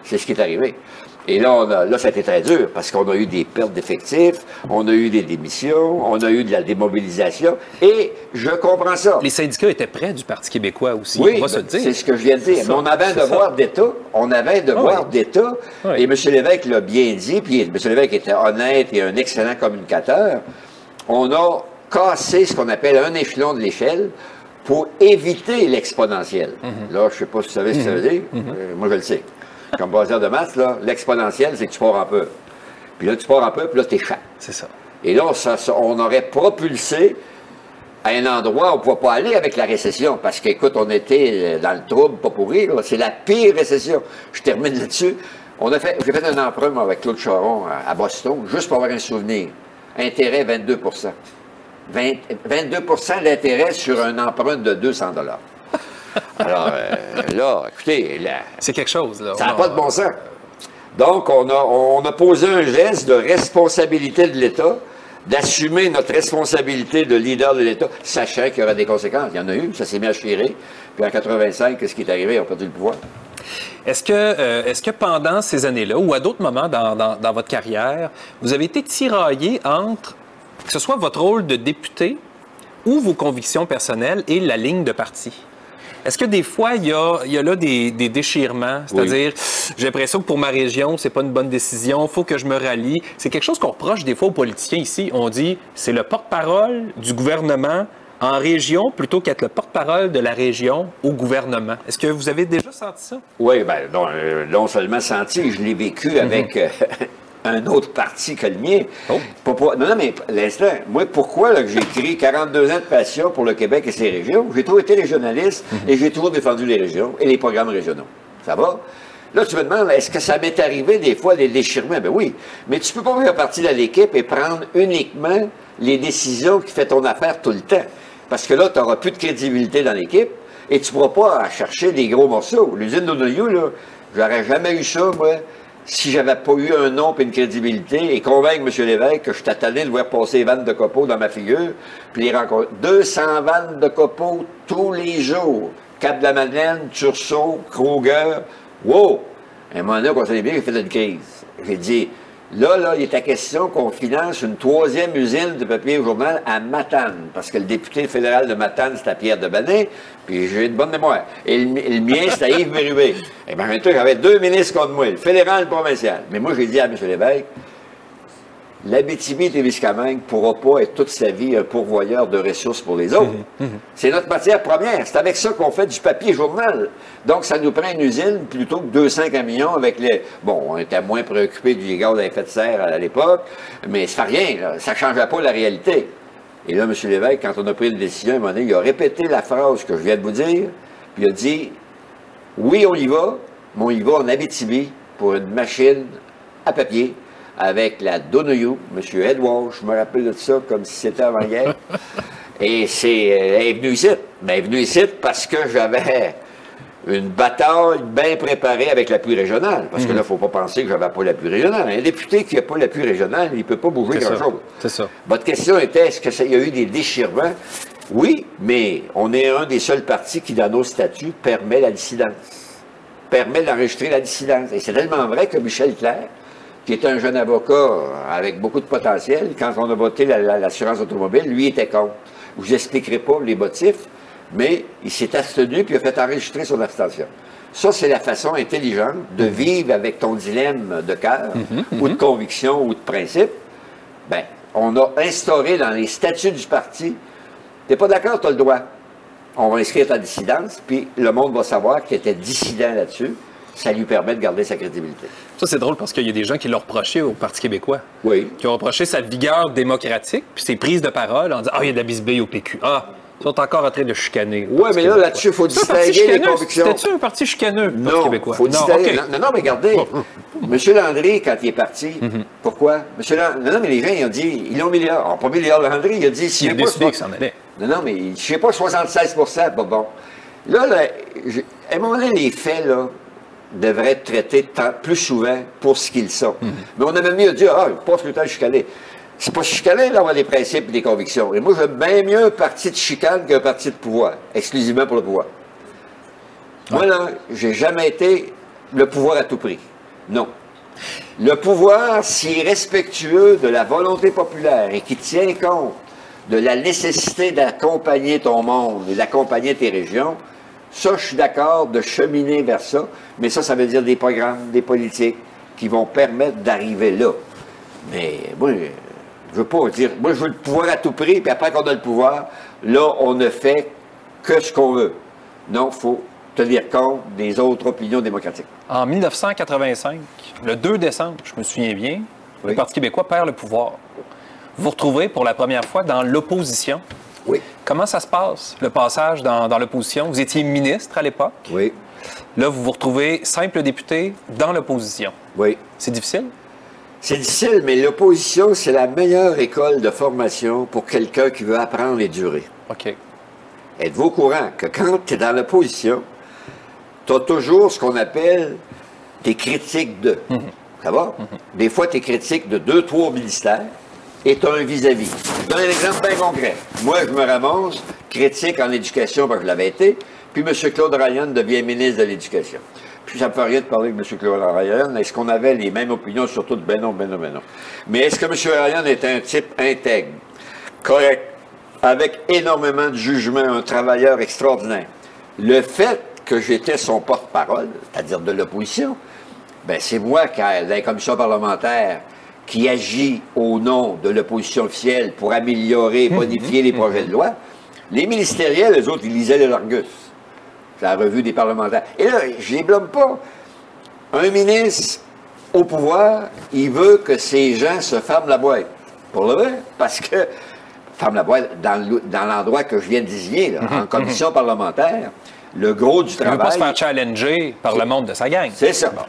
C'est ce qui est arrivé. Et là, ça a été très dur, parce qu'on a eu des pertes d'effectifs, on a eu des démissions, on a eu de la démobilisation, et je comprends ça. Les syndicats étaient près du Parti québécois aussi, oui, on va se le dire. C'est ce que je viens de dire. Mais on avait un devoir d'État, et M. Lévesque l'a bien dit, puis M. Lévesque était honnête et un excellent communicateur. On a cassé ce qu'on appelle un échelon de l'échelle pour éviter l'exponentiel. Là, je ne sais pas si vous savez ce que ça veut dire. Moi, je le sais. Comme professeur de maths, l'exponentiel, c'est que tu pars en peu. Puis là, tu pars en peu, puis là, tu échappes. C'est ça. Et là, on aurait propulsé à un endroit où on ne pouvait pas aller avec la récession. Parce qu'écoute, on était dans le trouble, pas pour rire. C'est la pire récession. Je termine là-dessus. J'ai fait un emprunt moi, avec Claude Charon à Boston, juste pour avoir un souvenir. Intérêt 22 22 d'intérêt sur un emprunt de 200 $. Alors, là, écoutez... c'est quelque chose, là. Ça n'a pas de bon sens. Donc, on a posé un geste de responsabilité de l'État, d'assumer notre responsabilité de leader de l'État, sachant qu'il y aura des conséquences. Il y en a eu, ça s'est mis à chirer. Puis en 85, qu'est-ce qui est arrivé? Ils ont perdu le pouvoir. Est-ce que pendant ces années-là, ou à d'autres moments dans votre carrière, vous avez été tiraillé entre, que ce soit votre rôle de député ou vos convictions personnelles et la ligne de parti? Est-ce que des fois, il y a là des déchirements? C'est-à-dire, j'ai l'impression que pour ma région, c'est pas une bonne décision, il faut que je me rallie. C'est quelque chose qu'on reproche des fois aux politiciens ici. On dit, c'est le porte-parole du gouvernement en région plutôt qu'être le porte-parole de la région au gouvernement. Est-ce que vous avez déjà senti ça? Oui, bien, non seulement senti, je l'ai vécu avec un autre parti que le mien. Non, mais l'instant, moi, pourquoi que j'ai écrit 42 ans de passion pour le Québec et ses régions? J'ai toujours été régionaliste et j'ai toujours défendu les régions et les programmes régionaux. Ça va? Là, tu me demandes, est-ce que ça m'est arrivé des fois des déchirements? Ben oui. Mais tu peux pas faire partie de l'équipe et prendre uniquement les décisions qui font ton affaire tout le temps. Parce que là, tu n'auras plus de crédibilité dans l'équipe et tu ne pourras pas chercher des gros morceaux. L'usine d'Onoyou, là, j'aurais jamais eu ça, moi, si j'avais pas eu un nom et une crédibilité et convaincre M. Lévesque que je suis tanné de voir passer les vannes de copeaux dans ma figure, puis les rencontrer. 200 vannes de copeaux tous les jours. Cap-de-la-Madeleine, Tursault, Kruger. Wow! À un moment donné, on s'est bien, j'ai fait une crise. J'ai dit, là, il est à question qu'on finance une 3e usine de papier journal à Matane, parce que le député fédéral de Matane, c'était Pierre Debanet, puis j'ai une bonne mémoire. Et le mien, c'était Yves Bérubé. Et bien, maintenant, j'avais 2 ministres contre moi, le fédéral et le provincial. Mais moi, j'ai dit à M. Lévesque, l'Abitibi-Témiscamingue ne pourra pas être toute sa vie un pourvoyeur de ressources pour les autres. C'est notre matière première. C'est avec ça qu'on fait du papier journal. Donc, ça nous prend une usine plutôt que 200 camions avec les... Bon, on était moins préoccupés du gaz à effet de serre à l'époque, mais ça fait rien. Là. Ça ne changeait pas la réalité. Et là, M. Lévesque, quand on a pris une décision, à un moment donné, il a répété la phrase que je viens de vous dire, puis il a dit, oui, on y va, mais on y va en Abitibi pour une machine à papier, avec la Donoyou, M. Edward, je me rappelle de ça comme si c'était avant-guerre. Et elle est venue ici. Mais elle est venue ici parce que une bataille bien préparée avec l'appui régional. Parce que là, il ne faut pas penser que je n'avais pas l'appui régional. Un député qui n'a pas l'appui régional, il ne peut pas bouger grand-chose. C'est ça. Votre question était, est-ce qu'il y a eu des déchirements? Oui, mais on est un des seuls partis qui, dans nos statuts, permet la dissidence. Permet d'enregistrer la dissidence. Et c'est tellement vrai que Michel Clerc, qui est un jeune avocat avec beaucoup de potentiel, quand on a voté l'assurance automobile, lui était contre. Je ne vous expliquerai pas les motifs, mais il s'est abstenu puis il a fait enregistrer son abstention. Ça, c'est la façon intelligente de vivre avec ton dilemme de cœur, ou de conviction, ou de principe. Bien, on a instauré dans les statuts du parti, t'es pas d'accord, tu as le droit. On va inscrire ta dissidence, puis le monde va savoir qu'il était dissident là-dessus. Ça lui permet de garder sa crédibilité. Ça, c'est drôle parce qu'il y a des gens qui l'ont reproché au Parti québécois. Oui. Qui ont reproché sa vigueur démocratique, puis ses prises de parole en disant « Ah, il y a de la bisbille au PQ. Ah, ils sont encore en train de chicaner. » Oui, mais là-dessus, il faut distinguer les convictions. C'était-tu un parti chicaneux, le Parti québécois? Il faut distinguer. Non, mais regardez, M. Landry, quand il est parti, pourquoi? Non, mais les gens, ils ont dit, ils l'ont mis là. Alors, pas mis là, Landry, il a dit, il a décidé que ça en allait. Non, mais je ne sais pas, 76 bon. Là, à un moment donné, les faits, là, devraient être traités plus souvent pour ce qu'ils sont. Mais on a même mieux dit, ah, passe le temps de chicaner. C'est pas chicaner d'avoir des principes et des convictions. Et moi, j'aime bien mieux un parti de chicane qu'un parti de pouvoir, exclusivement pour le pouvoir. Moi, là, j'ai jamais été le pouvoir à tout prix. Non. Le pouvoir, s'il est respectueux de la volonté populaire et qui tient compte de la nécessité d'accompagner ton monde et d'accompagner tes régions, ça, je suis d'accord de cheminer vers ça, mais ça veut dire des programmes, des politiques qui vont permettre d'arriver là. Mais moi, je veux pas dire, moi, je veux le pouvoir à tout prix, puis après qu'on a le pouvoir, là, on ne fait que ce qu'on veut. Non, il faut tenir compte des autres opinions démocratiques. En 1985, le 2 décembre, je me souviens bien, le Parti québécois perd le pouvoir. Vous vous retrouvez pour la première fois dans l'opposition. Oui. Comment ça se passe, le passage dans l'opposition? Vous étiez ministre à l'époque. Oui. Là, vous vous retrouvez simple député dans l'opposition. Oui. C'est difficile? C'est difficile, mais l'opposition, c'est la meilleure école de formation pour quelqu'un qui veut apprendre et durer. OK. Êtes-vous au courant que quand tu es dans l'opposition, tu as toujours ce qu'on appelle tes critiques de. Ça va? Des fois, tes critiques de 2-3 ministères et tu as un vis-à-vis. Je donne un exemple bien concret. Moi, je me ramasse critique en éducation parce que je l'avais été, puis M. Claude Ryan devient ministre de l'Éducation. Puis ça ne me fait rien de parler avec M. Claude Ryan. Est-ce qu'on avait les mêmes opinions sur tout? Ben non. Mais est-ce que M. Ryan était un type intègre, correct, avec énormément de jugement, un travailleur extraordinaire? Le fait que j'étais son porte-parole, c'est-à-dire de l'opposition, ben c'est moi qui, dans la commission parlementaire, qui agit au nom de l'opposition officielle pour améliorer, modifier les projets de loi. Les ministériels, eux autres, ils lisaient le Largus. C'est la revue des parlementaires. Et là, je les blâme pas. Un ministre au pouvoir, il veut que ces gens se ferment la boîte. Pour le vrai, parce que ferme la boîte dans l'endroit que je viens de désigner, là, en commission parlementaire, le gros du travail... Il ne veut pas se faire challenger par le monde de sa gang. C'est ça. Bon.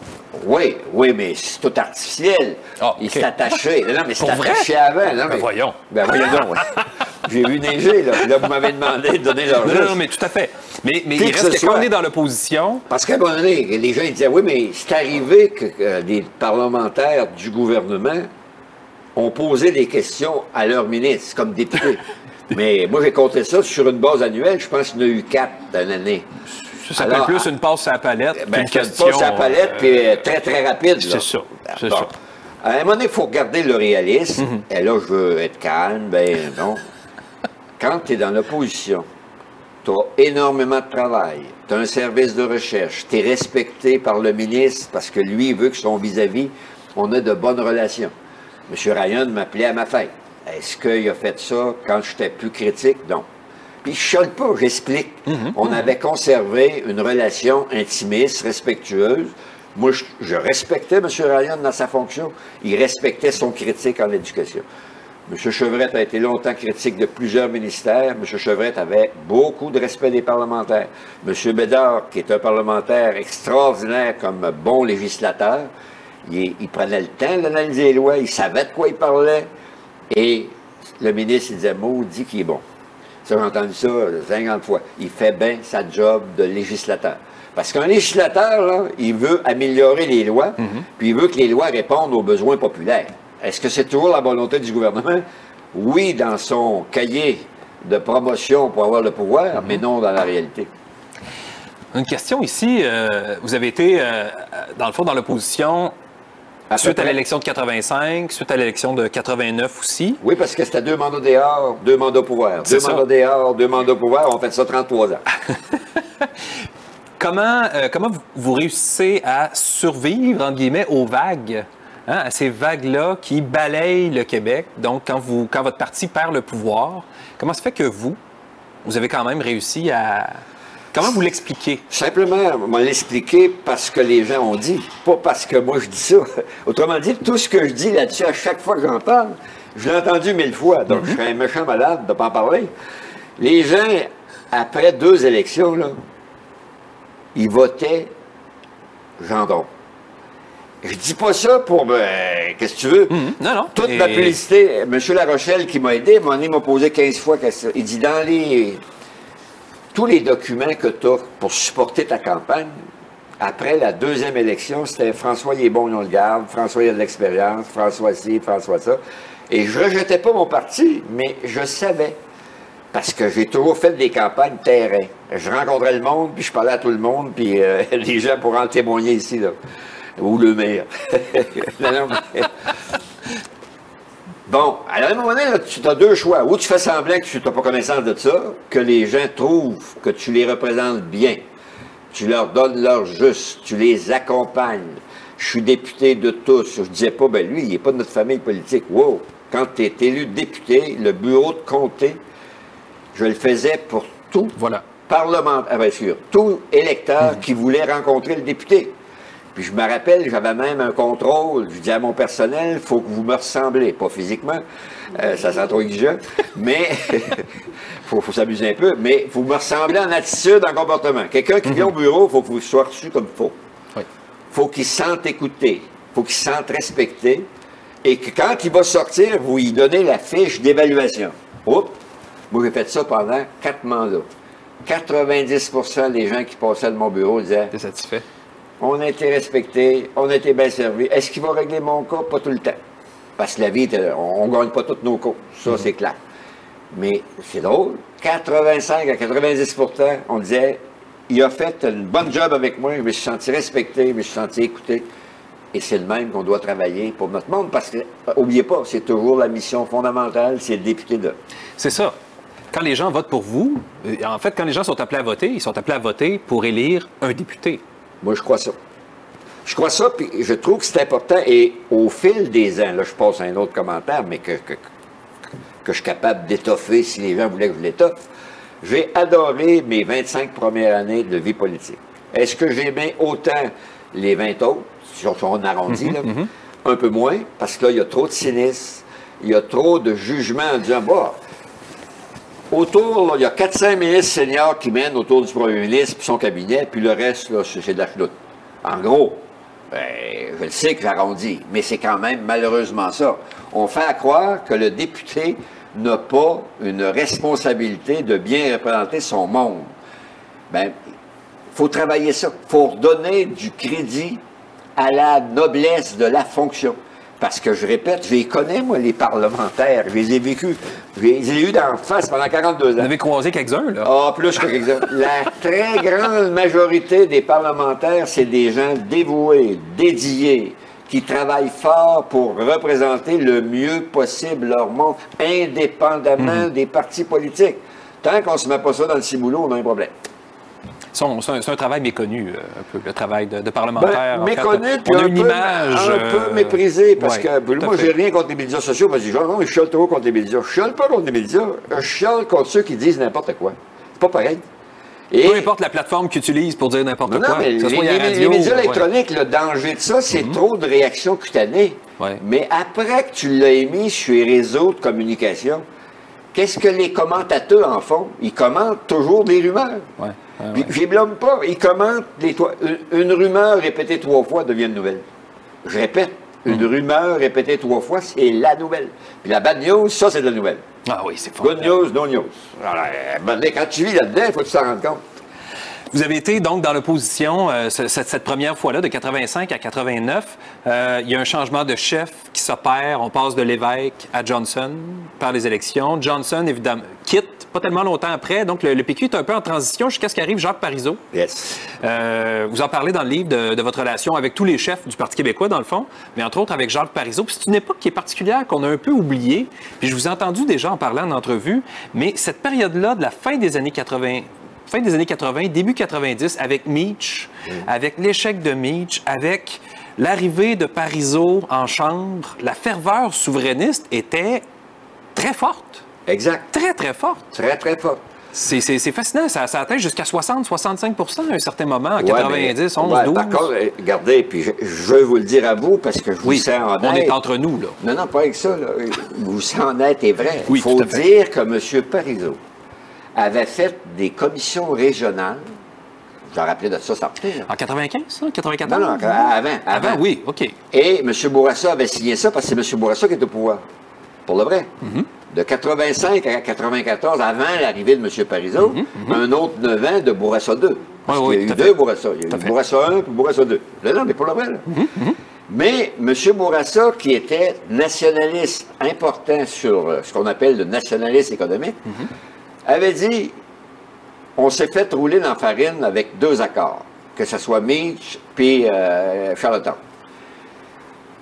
Oui, mais c'est tout artificiel. Oh, okay. Il s'est attaché. Non, mais c'est attaché avant. Non, mais... voyons. Ben voyons donc. J'ai vu neiger, là. Puis là, vous m'avez demandé de donner leur Non, mais tout à fait. Mais il reste que quand on est dans l'opposition... Parce qu'à un moment donné, les gens ils disaient, oui, mais c'est arrivé que des parlementaires du gouvernement ont posé des questions à leurs ministres, comme députés. Mais moi, j'ai compté ça sur une base annuelle. Je pense qu'il y en a eu 4 dans l'année. Ça s'appelle plus une passe à la palette qu'une question... Une passe à la palette, puis très, très rapide. C'est ça. C'est ça. À un moment donné, il faut regarder le réalisme. Et là, je veux être calme. Ben non. Quand tu es dans l'opposition, tu as énormément de travail. Tu as un service de recherche. Tu es respecté par le ministre parce que lui, il veut que son vis-à-vis, on ait de bonnes relations. M. Ryan m'appelait à ma fête. Est-ce qu'il a fait ça quand j'étais plus critique? Non. Puis je ne chole pas, j'explique. On avait conservé une relation intimiste, respectueuse. Moi, je respectais M. Ryan dans sa fonction. Il respectait son critique en éducation. M. Chevrette a été longtemps critique de plusieurs ministères. M. Chevrette avait beaucoup de respect des parlementaires. M. Bédard, qui est un parlementaire extraordinaire comme bon législateur, il prenait le temps d'analyser les lois, il savait de quoi il parlait. Et le ministre, il disait, maudit qu'il est bon. Ça, j'ai entendu ça 50 fois. Il fait bien sa job de législateur. Parce qu'un législateur, là, il veut améliorer les lois, puis il veut que les lois répondent aux besoins populaires. Est-ce que c'est toujours la volonté du gouvernement? Oui, dans son cahier de promotion pour avoir le pouvoir, mais non dans la réalité. Une question ici. Vous avez été, dans le fond, dans l'opposition suite à l'élection de 85, suite à l'élection de 89 aussi. Oui, parce que c'était 2 mandats dehors, 2 mandats au pouvoir. 2 mandats dehors, 2 mandats au pouvoir, on fait ça 33 ans. Comment vous réussissez à survivre, entre guillemets, aux vagues, hein, à ces vagues-là qui balayent le Québec? Donc, quand votre parti perd le pouvoir, comment ça fait que vous avez quand même réussi à... Comment vous l'expliquez? Simplement, on m'a l'expliqué parce que les gens ont dit, pas parce que moi je dis ça. Autrement dit, tout ce que je dis là-dessus, à chaque fois que j'en parle, je l'ai entendu 1000 fois, donc je serais un méchant malade de ne pas en parler. Les gens, après 2 élections, là, ils votaient Gendron. Je dis pas ça pour... qu'est-ce que tu veux? Non, non. Toute ma publicité, M. Larochelle qui m'a aidé, m'a posé 15 fois question. Il dit, dans tous les documents que tu as pour supporter ta campagne, après la 2e élection, c'était François, il est bon, on le garde, François, il a de l'expérience, François ci, François ça. Et je rejetais pas mon parti, mais je savais. Parce que j'ai toujours fait des campagnes terrain. Je rencontrais le monde, puis je parlais à tout le monde, puis les gens pourraient en témoigner ici, là. Ou le maire. Bon, à un moment donné, là, tu as 2 choix. Ou tu fais semblant que tu n'as pas connaissance de ça, que les gens trouvent que tu les représentes bien. Tu leur donnes leur juste, tu les accompagnes. Je suis député de tous. Je ne disais pas, ben lui, il n'est pas de notre famille politique. Wow! Quand tu es élu député, le bureau de comté, je le faisais pour tout parlementaire, bien sûr, tout électeur qui voulait rencontrer le député. Puis je me rappelle, j'avais même un contrôle. Je dis à mon personnel, il faut que vous me ressemblez. Pas physiquement, ça sent trop exigeant, mais il faut s'amuser un peu. Mais il faut me ressembler en attitude, en comportement. Quelqu'un qui vient au bureau, il faut que vous soyez reçu comme il faut. Il faut qu'il se sente écouté. Il faut qu'il se sente respecté. Et que quand il va sortir, vous lui donnez la fiche d'évaluation. Oups! Moi, j'ai fait ça pendant 4 mandats. 90% des gens qui passaient de mon bureau disaient... T'es satisfait? On a été respectés, on a été bien servis. Est-ce qu'il va régler mon cas? Pas tout le temps. Parce que la vie, on ne gagne pas tous nos cas. Ça, c'est clair. Mais c'est drôle. 85 à 90%, on disait, il a fait une bonne job avec moi, je me suis senti respecté, je me suis senti écouté. Et c'est le même qu'on doit travailler pour notre monde. Parce que, n'oubliez pas, c'est toujours la mission fondamentale, c'est le député de... C'est ça. Quand les gens votent pour vous, en fait, quand les gens sont appelés à voter, ils sont appelés à voter pour élire un député. Moi, je crois ça. Je crois ça, puis je trouve que c'est important. Et au fil des ans, là, je passe à un autre commentaire, mais que je suis capable d'étoffer si les gens voulaient que je l'étoffe. J'ai adoré mes 25 premières années de vie politique. Est-ce que j'aimais autant les 20 autres, si on arrondit, là? Un peu moins, parce que là, il y a trop de cynisme, il y a trop de jugement en disant, bah, autour, là, il y a 400 ministres seniors qui mènent autour du premier ministre et son cabinet, puis le reste, là, c'est de la chenoute. En gros, ben, je le sais que j'arrondis, mais c'est quand même malheureusement ça. On fait à croire que le député n'a pas une responsabilité de bien représenter son monde. Bien, il faut travailler ça. Il faut redonner du crédit à la noblesse de la fonction. Parce que, je répète, je les connais, moi, les parlementaires. Je les ai vécus. Je les ai eus d'en face pendant 42 ans. Vous avez croisé quelques-uns, là? Ah, plus que quelques-uns. La très grande majorité des parlementaires, c'est des gens dévoués, dédiés, qui travaillent fort pour représenter le mieux possible leur monde, indépendamment des partis politiques. Tant qu'on ne se met pas ça dans le ciboulot, on a un problème. C'est un travail méconnu, un peu, le travail de parlementaire. Ben, méconnu, puis on a une image... un peu méprisé, parce que moi, j'ai rien contre les médias sociaux. Moi, je dis, non, je chiale trop contre les médias. Je chiale pas contre les médias, je chiale contre ceux qui disent n'importe quoi. C'est pas pareil. Et... Peu importe la plateforme qu'ils utilisent pour dire n'importe quoi. Mais les médias électroniques, le danger de ça, c'est trop de réactions cutanées. Mais après que tu l'as émis sur les réseaux de communication, qu'est-ce que les commentateurs en font? Ils commentent toujours des rumeurs. Je les blâme pas. Ils commentent une rumeur répétée 3 fois devient une nouvelle. Je répète, Une rumeur répétée 3 fois, c'est la nouvelle. Puis la bad news, ça, c'est de la nouvelle. Ah oui, c'est fort. Good news, no news. Alors, quand tu vis là-dedans, il faut que tu t'en rendes compte. Vous avez été donc dans l'opposition cette première fois-là, de 85 à 89. Il y a un changement de chef qui s'opère. On passe de Lévesque à Johnson par les élections. Johnson, évidemment, quitte pas tellement longtemps après. Donc, le PQ est un peu en transition jusqu'à ce qu'arrive Jacques Parizeau. Yes. Vous en parlez dans le livre de votre relation avec tous les chefs du Parti québécois, dans le fond, mais entre autres avec Jacques Parizeau. Puis c'est une époque qui est particulière, qu'on a un peu oubliée. Puis je vous ai entendu déjà en parler en entrevue, mais cette période-là, de la fin des années 80, début 90, avec Meach, avec l'échec de Meach, avec l'arrivée de Parizeau en Chambre, la ferveur souverainiste était très forte. Exact. Très, très forte. Très, très forte. C'est fascinant. Ça atteint jusqu'à 60-65 à un certain moment, en 90, 11, 12. Par contre, regardez, puis je veux vous le dire à vous, parce que je vous sens honnête. On est entre nous, là. Non, pas avec ça. Là. Vous sens honnête et vrai. Oui, il faut dire que M. Parizeau avait fait des commissions régionales. Je me rappelais de ça, ça retenait. En 95, ça? 94? Non, avant. Oui, OK. Et M. Bourassa avait signé ça parce que c'est M. Bourassa qui est au pouvoir. Pour le vrai. De 85 à 94, avant l'arrivée de M. Parizeau, un autre 9 ans de Bourassa 2. Parce qu'il y a eu deux Bourassa. Il y a eu Bourassa 1 et Bourassa 2. Non, mais pour le vrai. Là. Mais M. Bourassa, qui était nationaliste important sur ce qu'on appelle le nationalisme économique, avait dit, on s'est fait rouler dans la farine avec 2 accords, que ce soit Meach puis Charlottetown.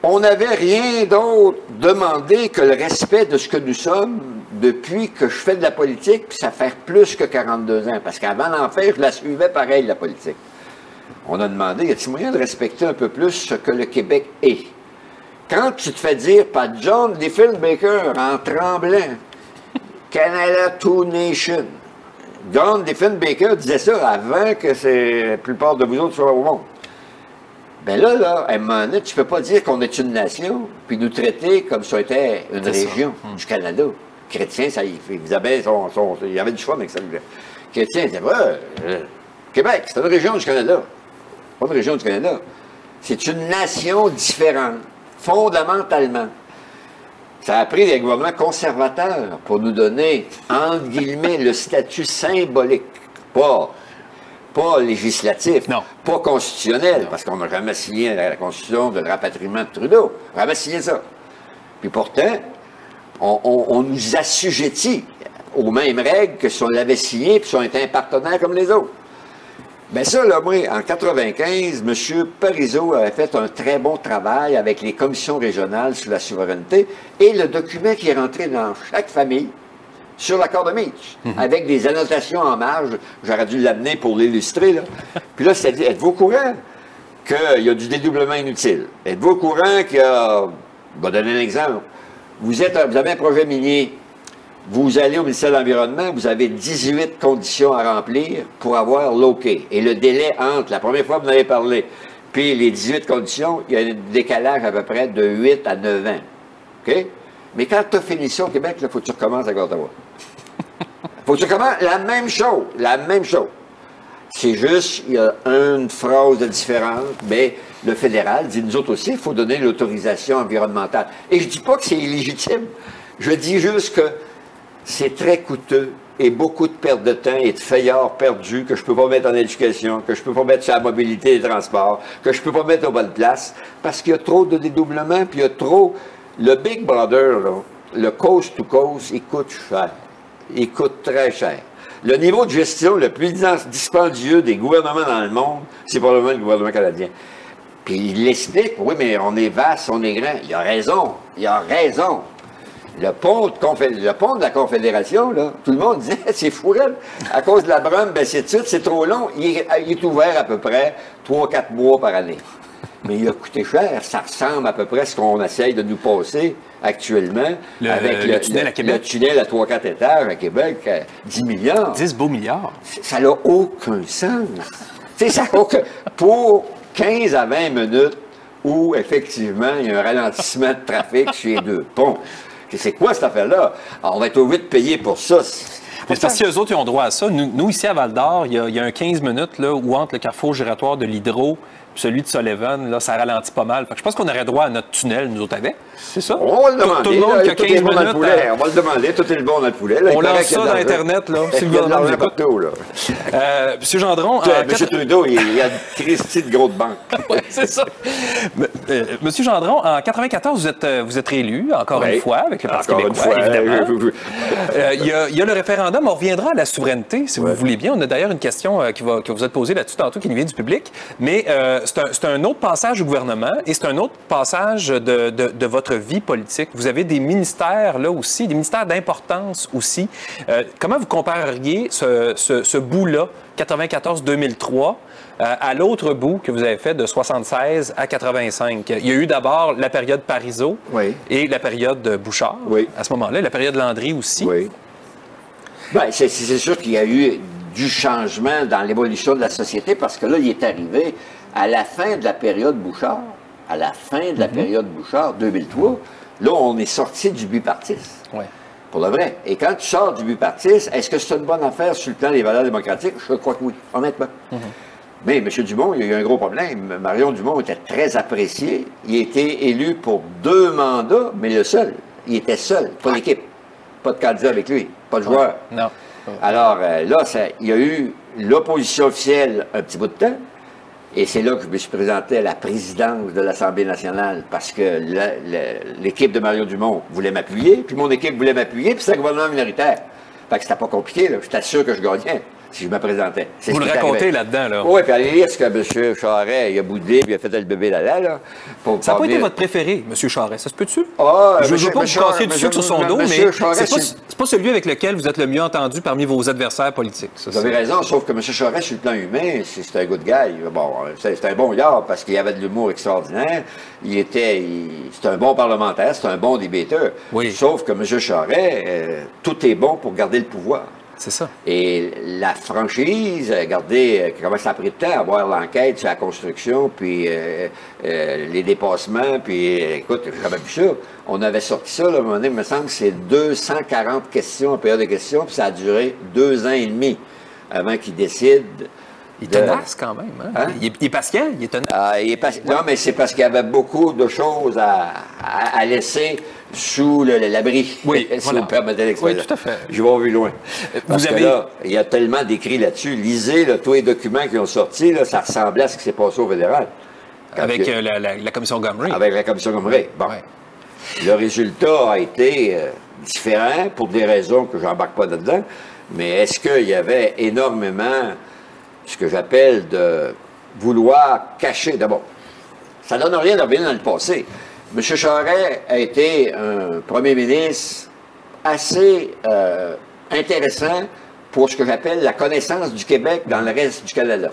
On n'avait rien d'autre demandé que le respect de ce que nous sommes depuis que je fais de la politique, puis ça fait plus que 42 ans, parce qu'avant d'en faire, je la suivais pareil, la politique. On a demandé, y a-t-il moyen de respecter un peu plus ce que le Québec est? Quand tu te fais dire par John Diefenbaker en tremblant, Canada Two Nations. John Diefenbaker disait ça avant que la plupart de vous autres soient au monde. Bien là, à un moment donné, tu ne peux pas dire qu'on est une nation, puis nous traiter comme si on était une région du Canada. Chrétiens, ça, ils avaient il y avait du choix avec ça. Chrétiens, ils disaient, Québec, c'est une région du Canada. Pas une région du Canada. C'est une nation différente, fondamentalement. Ça a pris des gouvernements conservateurs pour nous donner, entre guillemets, le statut symbolique. Pas législatif, pas constitutionnel, parce qu'on n'a jamais signé la Constitution de rapatriement de Trudeau. On n'a jamais signé ça. Puis pourtant, on nous assujettit aux mêmes règles que si on l'avait signé, puis si on était un partenaire comme les autres. Bien ça, là, moi, en 95, M. Parizeau avait fait un très bon travail avec les commissions régionales sur la souveraineté et le document qui est rentré dans chaque famille sur l'accord de Meach, avec des annotations en marge. J'aurais dû l'amener pour l'illustrer, là. Puis là, c'est dit, êtes-vous au courant qu'il y a du dédoublement inutile? Êtes-vous au courant qu'il y a... Je vais donner un exemple. Vous avez un projet minier. Vous allez au ministère de l'Environnement, vous avez 18 conditions à remplir pour avoir l'OK. Et le délai entre la première fois que vous en avez parlé, puis les 18 conditions, il y a un décalage à peu près de 8 à 9 ans. OK? Mais quand tu as fini ça au Québec, il faut que tu recommences à Ottawa. Faut que tu recommences la même chose. C'est juste, il y a une phrase de différence, mais le fédéral dit, nous autres aussi, il faut donner l'autorisation environnementale. Et je ne dis pas que c'est illégitime. Je dis juste que c'est très coûteux et beaucoup de pertes de temps et de fayards perdus que je ne peux pas mettre en éducation, que je ne peux pas mettre sur la mobilité et les transports, que je ne peux pas mettre aux bonnes places, parce qu'il y a trop de dédoublements, puis il y a trop... Le Big Brother, là, le coast to coast, il coûte cher. Il coûte très cher. Le niveau de gestion le plus dispendieux des gouvernements dans le monde, c'est probablement le gouvernement canadien. Puis il l'explique, oui, mais on est vaste, on est grand. Il a raison. Le pont de la Confédération, là, tout le monde disait, c'est fou, à cause de la brume, ben c'est trop long. Il est ouvert à peu près 3-4 mois par année. Mais il a coûté cher. Ça ressemble à peu près à ce qu'on essaye de nous passer actuellement avec le tunnel à Québec. Le tunnel à 3-4 étages à Québec, 10 milliards. 10 beaux milliards. Ça n'a aucun sens. Pour 15 à 20 minutes où, effectivement, il y a un ralentissement de trafic sur les deux ponts. C'est quoi cette affaire-là? Alors, on va être obligé de payer pour ça. Mais parce que si eux autres ils ont droit à ça, nous ici à Val-d'Or, il y a un 15 minutes là, où entre le carrefour giratoire de l'Hydro et celui de Sullivan, là, ça ralentit pas mal. Fait que je pense qu'on aurait droit à notre tunnel, nous autres, avec. C'est ça? On va le demander. Tout le monde qui a 15 minutes. On va le demander. Tout est bon dans le poulet. Là, on lance ça dans Internet, là. Si le gouvernement nous écoute. Monsieur Gendron... Monsieur Trudeau, il y a une Christie de grosse banque. Oui, c'est ça. Monsieur Gendron, en 94, vous êtes réélu, encore une fois, avec le Parti québécois, évidemment. Il y a le référendum. On reviendra à la souveraineté, si vous voulez bien. On a d'ailleurs une question qui va vous être posée là-dessus tantôt, qui nous vient du public. Mais c'est un autre passage au gouvernement et c'est un autre passage de votre vie politique. Vous avez des ministères, là aussi, des ministères d'importance aussi. Comment vous compareriez ce bout-là, 94-2003, à l'autre bout que vous avez fait de 76 à 85? Il y a eu d'abord la période Parizeau et la période Bouchard, à ce moment-là, la période Landry aussi. Oui. Bien, c'est sûr qu'il y a eu du changement dans l'évolution de la société parce que là, il est arrivé à la fin de la période Bouchard, à la fin de la période Bouchard, 2003, là, on est sorti du bipartisme. Oui. Pour le vrai. Et quand tu sors du bipartisme, est-ce que c'est une bonne affaire sur le plan des valeurs démocratiques? Je crois que oui, honnêtement. Mais M. Dumont, il y a eu un gros problème. Marion Dumont était très apprécié. Il a été élu pour 2 mandats, mais le seul. Il était seul, pas l'équipe. Pas de candidat avec lui, pas de joueur. Non. Alors là, il y a eu l'opposition officielle un petit bout de temps. Et c'est là que je me suis présenté à la présidence de l'Assemblée nationale parce que l'équipe de Mario Dumont voulait m'appuyer, puis mon équipe voulait m'appuyer, puis c'était un gouvernement minoritaire. Fait que c'était pas compliqué, là. J'étais sûr que je gagnais si je me présentais. Vous le racontez là-dedans, là. Oui, puis à lire ce que M. Charest, il a boudé, puis il a fait le bébé là. Ça n'a pas été votre préféré, M. Charest, ça se peut-tu? Ah, je ne veux pas vous casser du sucre sur son dos, mais c'est pas celui avec lequel vous êtes le mieux entendu parmi vos adversaires politiques. Ça, vous avez raison, sauf que M. Charest, sur le plan humain, c'est un good guy. Bon, c'est un bon gars parce qu'il avait de l'humour extraordinaire. C'était un bon parlementaire, c'était un bon débatteur. Oui. Sauf que M. Charest, tout est bon pour garder le pouvoir. C'est ça. Et la franchise, regardez comment ça a pris de temps à voir l'enquête sur la construction, puis les dépassements, puis écoute, j'ai jamais vu ça. On avait sorti ça, là, à un moment donné, il me semble que c'est 240 questions en période de questions, puis ça a duré 2 ans et demi avant qu'il décide. Il est tenace quand même. Hein? Il est patient, il est tenace. Non, mais c'est parce qu'il y avait beaucoup de choses à laisser sous l'abri. Oui, si vous me permettez l'expression. Oui, tout à fait. Je vais vu loin. Parce que là, il y a tellement d'écrits là-dessus. Lisez là, tous les documents qui ont sorti, là, ça ressemblait à ce qui s'est passé au fédéral. Avec la commission Gomery. Avec la commission Gomery. Bon. Ouais. Le résultat a été différent pour des raisons que je n'embarque pas dedans. Mais est-ce qu'il y avait énormément ce que j'appelle de vouloir cacher? D'abord, ça ne donne rien de revenir dans le passé. M. Charest a été un premier ministre assez intéressant pour ce que j'appelle la connaissance du Québec dans le reste du Canada.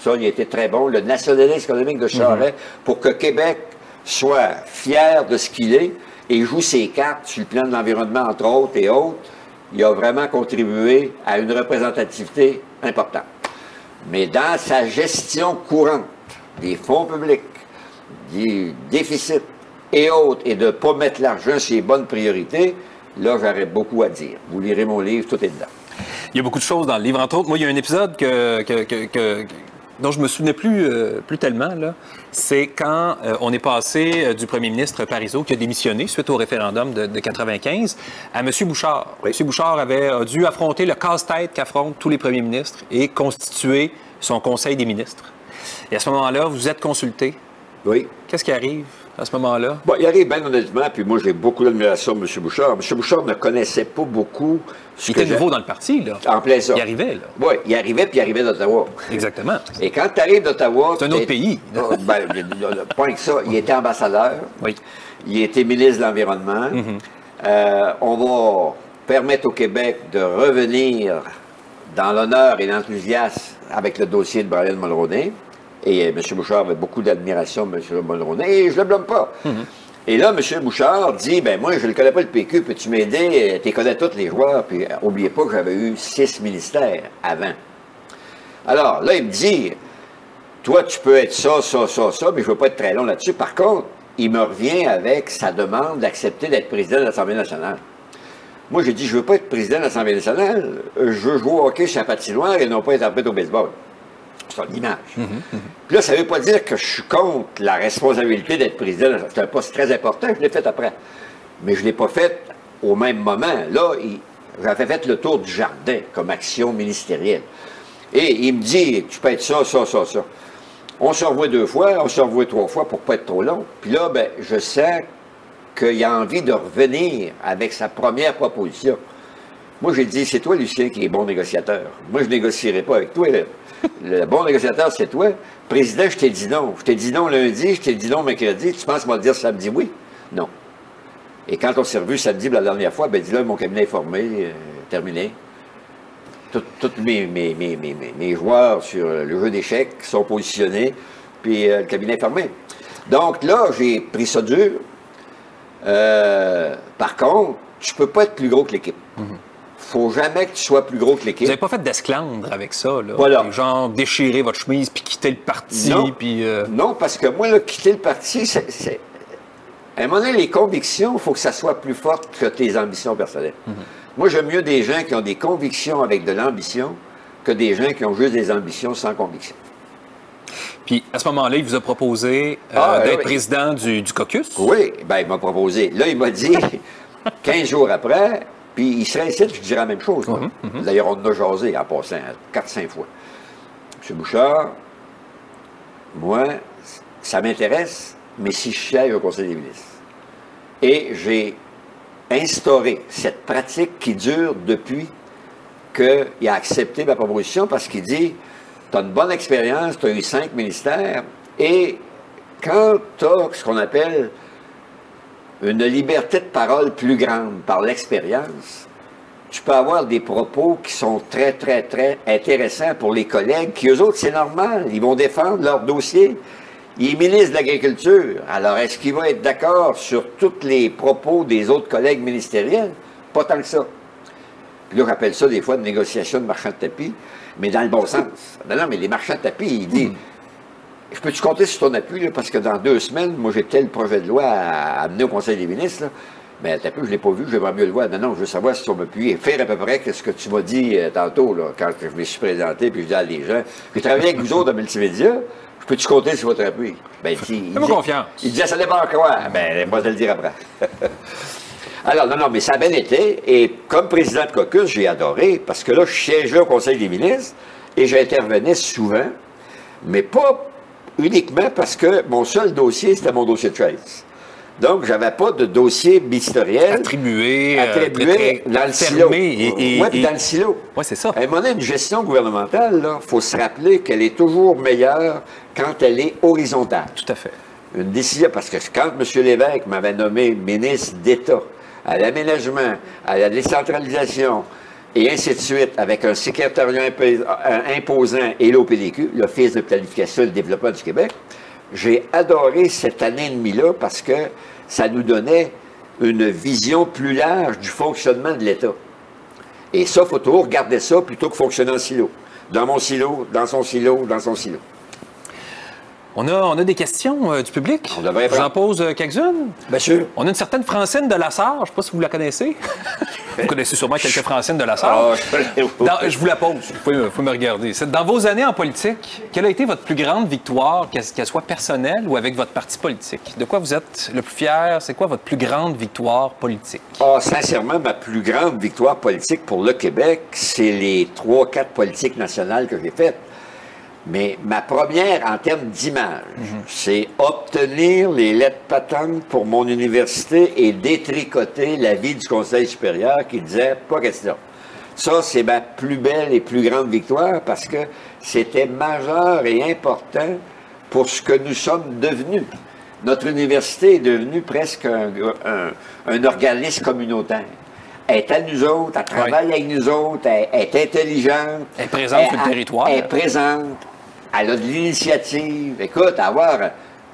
Ça, il a été très bon. Le nationalisme économique de Charest pour que Québec soit fier de ce qu'il est et joue ses cartes sur le plan de l'environnement, entre autres, et autres. Il a vraiment contribué à une représentativité importante. Mais dans sa gestion courante des fonds publics, des déficits et autres, et de ne pas mettre l'argent sur les bonnes priorités, là, j'aurais beaucoup à dire. Vous lirez mon livre, tout est dedans. Il y a beaucoup de choses dans le livre. Entre autres, moi, il y a un épisode dont je me souvenais plus tellement, là. C'est quand on est passé du premier ministre Parizeau, qui a démissionné suite au référendum de 95, à M. Bouchard. Oui. M. Bouchard a dû affronter le casse-tête qu'affrontent tous les premiers ministres et constituer son conseil des ministres. Et à ce moment-là, vous êtes consulté. Oui. Qu'est-ce qui arrive à ce moment-là? Bon, il arrive bien honnêtement, puis moi, j'ai beaucoup d'admiration de M. Bouchard. M. Bouchard ne connaissait pas beaucoup Il était nouveau dans le parti, là. En plein ça. Il arrivait, là. Oui, il arrivait, puis il arrivait d'Ottawa. Exactement. Et quand tu arrives d'Ottawa... C'est un autre pays. Ben, pas que ça. Il était ambassadeur. Oui. Il était ministre de l'Environnement. On va permettre au Québec de revenir dans l'honneur et l'enthousiasme avec le dossier de Brian Mulroney. Et M. Bouchard avait beaucoup d'admiration de M. Mulroney, et je ne le blâme pas. Et là, M. Bouchard dit, ben moi, je ne connais pas le PQ, peux-tu m'aider? Tu connais tous les joueurs, puis n'oubliez pas que j'avais eu 6 ministères avant. Alors, là, il me dit, toi, tu peux être ça, ça, ça, ça, mais je ne veux pas être très long là-dessus. Par contre, il me revient avec sa demande d'accepter d'être président de l'Assemblée nationale. Moi, j'ai dit, je ne veux pas être président de l'Assemblée nationale, je veux jouer au hockey sur la patinoire et non pas être arbitre au baseball. C'est une image. Puis là, ça ne veut pas dire que je suis contre la responsabilité d'être président. C'est un poste très important, je l'ai fait après. Mais je ne l'ai pas fait au même moment. Là, j'avais fait le tour du jardin comme action ministérielle. Et il me dit, tu peux être ça, ça, ça, ça. On se revoit 2 fois, on se revoit 3 fois pour ne pas être trop long. Puis là, ben, je sens qu'il a envie de revenir avec sa première proposition. Moi, j'ai dit, c'est toi, Lucien, qui est bon négociateur. Moi, je ne négocierai pas avec toi. Là. Le bon négociateur, c'est toi. Président, je t'ai dit non. Je t'ai dit non lundi, je t'ai dit non mercredi. Tu penses me dire samedi oui? Non. Et quand on s'est revu samedi la dernière fois, ben, dis là, mon cabinet est formé, terminé. Tous mes joueurs sur le jeu d'échecs sont positionnés, puis le cabinet est fermé. Donc là, j'ai pris ça dur. Par contre, tu ne peux pas être plus gros que l'équipe. Faut jamais que tu sois plus gros que l'équipe. Vous n'avez pas fait d'esclandre avec ça, là? Voilà. Genre déchirer votre chemise, puis quitter le parti, puis... Non, parce que moi, là, quitter le parti, c'est... À un moment donné, les convictions, il faut que ça soit plus fort que tes ambitions personnelles. Moi, j'aime mieux des gens qui ont des convictions avec de l'ambition que des gens qui ont juste des ambitions sans conviction. Puis, à ce moment-là, il vous a proposé d'être président du caucus? Oui, bien, il m'a proposé. Là, il m'a dit, 15 jours après, puis il serait ici, je dirais la même chose. D'ailleurs, on en a jasé en passant 4-5 fois. M. Bouchard, moi, ça m'intéresse, mais si je siège au Conseil des ministres. Et j'ai instauré cette pratique qui dure depuis qu'il a accepté ma proposition parce qu'il dit, tu as une bonne expérience, tu as eu 5 ministères, et quand tu as ce qu'on appelle une liberté de parole plus grande par l'expérience, tu peux avoir des propos qui sont très, très, très intéressants pour les collègues, qui eux autres, c'est normal, ils vont défendre leur dossier. Il est ministre de l'Agriculture. Alors, est-ce qu'il va être d'accord sur tous les propos des autres collègues ministériels? Pas tant que ça. Puis là, j'appelle ça des fois une négociation de marchand de tapis, mais dans le bon sens. Non, mais les marchands de tapis, ils disent, je peux-tu compter sur ton appui, là, parce que dans 2 semaines, moi, j'ai tel projet de loi à amener au Conseil des ministres, là. Mais tapis, je ne l'ai pas vu, j'aimerais mieux le voir. Non, je veux savoir si tu m'appuies et faire à peu près ce que tu m'as dit tantôt, là, quand je me suis présenté, puis je dis à les gens, j'ai travaillé avec vous autres dans Multimédia, peux-tu compter sur votre appui? Ben, fais-moi confiance. Il disait, ça dépend quoi? Ben, moi, je vais le dire après. Alors, non, mais ça a bien été. Et comme président de caucus, j'ai adoré, parce que là, je siégeais au Conseil des ministres et j'intervenais souvent, mais pas uniquement parce que mon seul dossier, c'était mon dossier de chaise. Donc, j'avais pas de dossier ministériel attribué dans le silo. Oui, dans le silo. Oui, c'est ça. À un moment donné, une gestion gouvernementale, il faut se rappeler qu'elle est toujours meilleure quand elle est horizontale. Tout à fait. Une décision, parce que quand M. Lévesque m'avait nommé ministre d'État à l'aménagement, à la décentralisation, et ainsi de suite, avec un secrétariat imposant et l'OPDQ, l'Office de planification et de développement du Québec, j'ai adoré cette année et demie-là parce que ça nous donnait une vision plus large du fonctionnement de l'État. Et ça, il faut toujours regarder ça plutôt que fonctionner en silo. Dans mon silo, dans son silo, dans son silo. On a des questions du public. J'en pose quelques-unes. Bien sûr. On a une certaine Francine de Lassar. Je ne sais pas si vous la connaissez. Vous connaissez sûrement quelques Francines de Lassar. Je vous la pose. Vous pouvez me regarder. Dans vos années en politique, quelle a été votre plus grande victoire, qu'elle soit personnelle ou avec votre parti politique? De quoi vous êtes le plus fier? C'est quoi votre plus grande victoire politique? Sincèrement, ma plus grande victoire politique pour le Québec, c'est les 3-4 politiques nationales que j'ai faites. Mais ma première, en termes d'image, c'est obtenir les lettres patentes pour mon université et détricoter l'avis du Conseil supérieur qui disait « pas question ». Ça, c'est ma plus belle et plus grande victoire parce que c'était majeur et important pour ce que nous sommes devenus. Notre université est devenue presque un organisme communautaire. Elle est à nous autres, elle travaille avec nous autres, elle est intelligente. Elle est présente sur le territoire. Elle est présente. Elle a de l'initiative. Écoute, avoir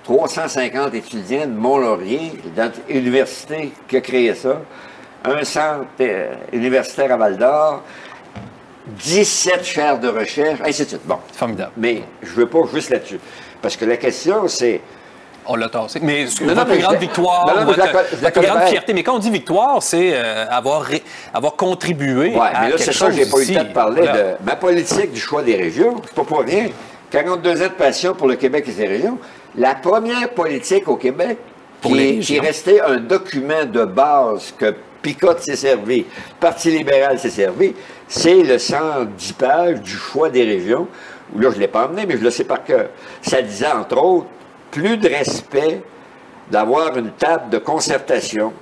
350 étudiants de Mont-Laurier, dans l'université qui a créé ça, un centre universitaire à Val-d'Or, 17 chaires de recherche, ainsi de suite. Bon. Formidable. Mais je ne veux pas juste là-dessus. Parce que la question, c'est, On l'a tassé. Mais Non, votre mais plus grande victoire, non, mais votre plus grande fierté. Mais quand on dit victoire, c'est avoir contribué Oui, à mais là, quelque c'est ça, chose j'ai pas eu ici. le temps de parler Voilà. de ma politique du choix des régions. C'est pas pour rien. 42 ans de passion pour le Québec et ses régions. La première politique au Québec Pour les qui est régions. restée un document de base que Picotte s'est servi, le Parti libéral s'est servi, c'est le 110 pages du choix des régions, où là, je ne l'ai pas emmené, mais je le sais par cœur. Ça disait, entre autres, plus de respect d'avoir une table de concertation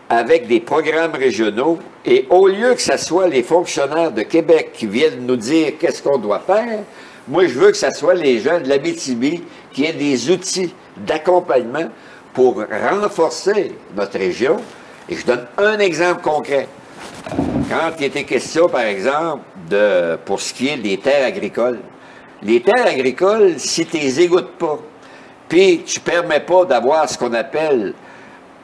avec des programmes régionaux, et au lieu que ce soit les fonctionnaires de Québec qui viennent nous dire qu'est-ce qu'on doit faire, moi, je veux que ce soit les gens de l'Abitibi qui aient des outils d'accompagnement pour renforcer notre région. Et je donne un exemple concret. Quand il était question, par exemple, pour ce qui est des terres agricoles, les terres agricoles, si tu les égouttes pas, puis tu ne permets pas d'avoir ce qu'on appelle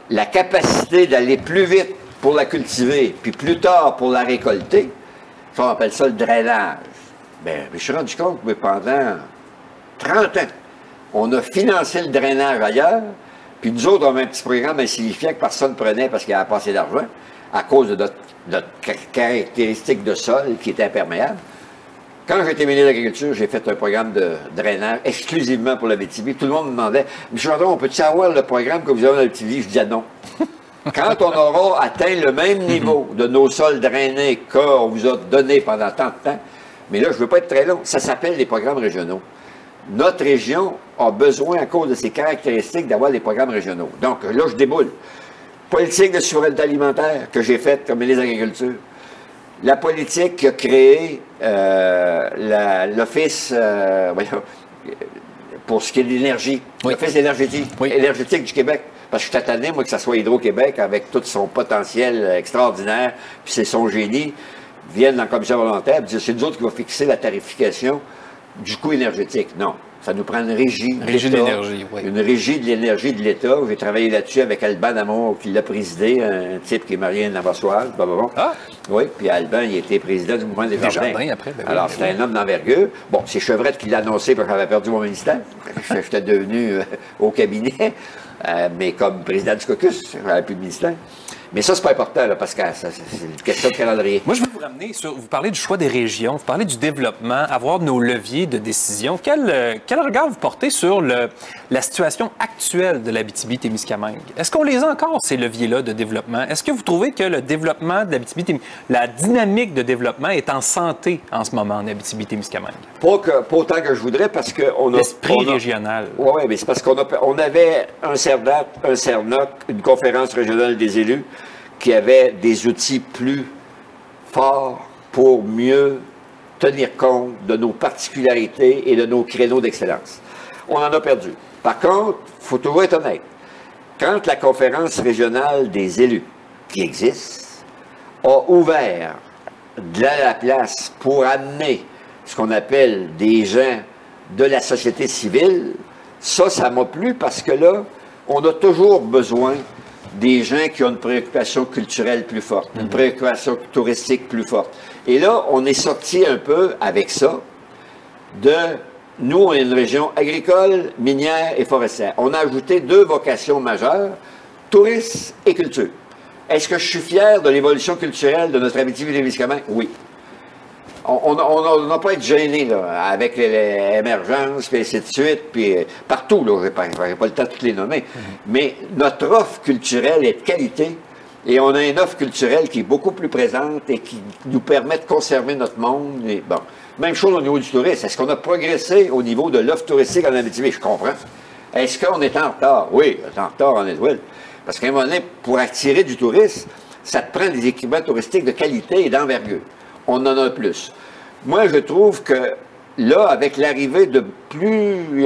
la capacité d'aller plus vite pour la cultiver, puis plus tard pour la récolter, ça, on appelle ça le drainage. Bien, je me suis rendu compte que pendant 30 ans, on a financé le drainage ailleurs, puis nous autres, on avait un petit programme insignifiant que personne ne prenait parce qu'il y avait pas assez d'argent, à cause de notre caractéristique de sol qui était imperméable. Quand j'ai été ministre de l'Agriculture, j'ai fait un programme de drainage exclusivement pour l'Abitibi. Tout le monde me demandait, « M. Gendron, on peut-tu avoir le programme que vous avez dans l'Abitibi? » Je disais non. Quand on aura atteint le même niveau de nos sols drainés qu'on vous a donné pendant tant de temps, mais là, je ne veux pas être très long, ça s'appelle les programmes régionaux. Notre région a besoin, à cause de ses caractéristiques, d'avoir des programmes régionaux. Donc, là, je déboule. Politique de souveraineté alimentaire que j'ai faite comme ministre de l'Agriculture. La politique qui a créé l'Office pour ce qui est de l'énergie, Oui. l'Office énergétique du Québec. Parce que je suis tanné, moi, que ce soit Hydro-Québec, avec tout son potentiel extraordinaire, puis c'est son génie, viennent dans la commission volontaire et disent c'est nous autres qui va fixer la tarification du coût énergétique. Non. Ça nous prend une régie de Régie de l'État, l'énergie, oui. une régie de l'énergie de l'État. J'ai travaillé là-dessus avec Alban Amour, qui l'a présidé, un type qui est marié à une Navassoise. Ah! Oui, puis Alban, il était président du mouvement des Jardins. Après, ben oui, Alors, ben c'était un homme d'envergure. Bon, c'est Chevrette qui l'a annoncé parce que j'avais perdu mon ministère. J'étais devenu au cabinet, mais comme président du caucus, j'avais plus de ministère. Mais ça, c'est pas important, là, parce que c'est une question de calendrier. Moi, je veux vous ramener sur. Vous parlez du choix des régions, vous parlez du développement, avoir nos leviers de décision. Quel regard vous portez sur la situation actuelle de l'Abitibi-Témiscamingue? Est-ce qu'on les a encore, ces leviers-là de développement? Est-ce que vous trouvez que le développement de l'Abitibi-Témiscamingue, la dynamique de développement est en santé en ce moment en Abitibi-Témiscamingue? Pas autant que je voudrais, parce qu'on a... L'esprit régional. Oui, mais c'est parce qu'on avait un CERNAC, une conférence régionale des élus, qui avait des outils plus forts pour mieux tenir compte de nos particularités et de nos créneaux d'excellence. On en a perdu. Par contre, il faut toujours être honnête. Quand la conférence régionale des élus, qui existe, a ouvert de la place pour amener ce qu'on appelle des gens de la société civile, ça m'a plu parce que là, on a toujours besoin des gens qui ont une préoccupation culturelle plus forte, une préoccupation touristique plus forte. Et là, on est sorti un peu avec ça de... Nous, on est une région agricole, minière et forestière. On a ajouté 2 vocations majeures, tourisme et culture. Est-ce que je suis fier de l'évolution culturelle de notre Abitibi-Témiscamingue? Oui. On n'a pas à être gêné là, avec l'émergence, puis ainsi de suite, puis partout, là, je n'ai pas le temps de toutes les nommer. Mais notre offre culturelle est de qualité, et on a une offre culturelle qui est beaucoup plus présente et qui nous permet de conserver notre monde. Et, bon. Même chose au niveau du tourisme. Est-ce qu'on a progressé au niveau de l'offre touristique en Abitibi? Je comprends. Est-ce qu'on est en retard? Oui, on est en retard en étoile. Parce qu'à un moment donné, pour attirer du tourisme, ça te prend des équipements touristiques de qualité et d'envergure. On en a plus. Moi, je trouve que là, avec l'arrivée de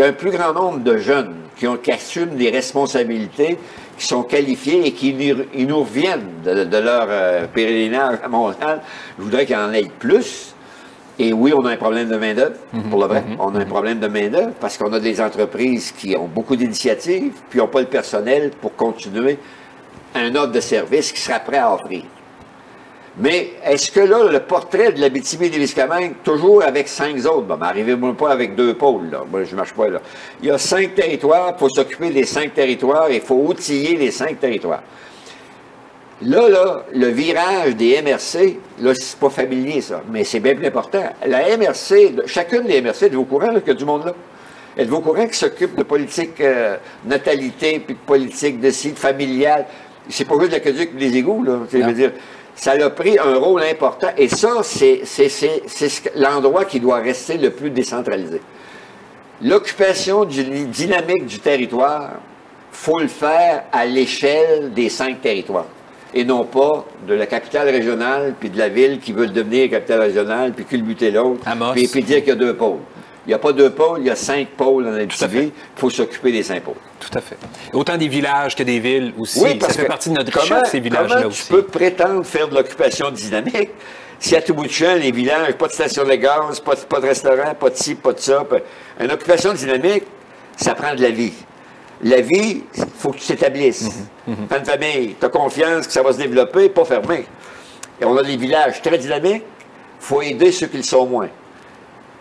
un plus grand nombre de jeunes qui assument des responsabilités, qui sont qualifiés et qui nous reviennent de leur pèlerinage à Montréal, je voudrais qu'il y en ait plus. Et oui, on a un problème de main-d'œuvre, pour le vrai. On a un problème de main-d'œuvre parce qu'on a des entreprises qui ont beaucoup d'initiatives, puis n'ont pas le personnel pour continuer un offre de service qui sera prêt à offrir. Mais est-ce que là, le portrait de l'Abitibi-Témiscamingue, toujours avec 5 autres, bon, arrivez-moi pas avec 2 pôles, là. Moi, je marche pas là. Il y a 5 territoires, il faut s'occuper des 5 territoires, il faut outiller les 5 territoires. Là, le virage des MRC, là, c'est pas familier, ça, mais c'est bien plus important. La MRC, chacune des MRC, êtes-vous au courant qu'il y a du monde là? Êtes-vous au courant qu'ils s'occupent de politique natalité, puis de politique de site familial? C'est pas juste de l'aqueduc et des égouts, là. Je veux dire, ça a pris un rôle important, et ça, c'est l'endroit qui doit rester le plus décentralisé. L'occupation dynamique du territoire, il faut le faire à l'échelle des 5 territoires, et non pas de la capitale régionale, puis de la ville qui veut devenir capitale régionale, puis culbuter l'autre, puis dire qu'il y a 2 pôles. Il n'y a pas 2 pôles, il y a 5 pôles en Abitibi. Il faut s'occuper des 5 pôles. Tout à fait. Autant des villages que des villes aussi. Oui, ça fait partie de notre richesse, ces villages-là aussi. Comment tu peux prétendre faire de l'occupation dynamique si à tout bout de champ, les villages, pas de station de gaz, pas de restaurant, pas de ci, pas de ça. Une occupation dynamique, ça prend de la vie. La vie, il faut que tu t'établisses. T'as une famille, tu as confiance que ça va se développer, pas fermer. Et on a des villages très dynamiques, il faut aider ceux qui le sont moins.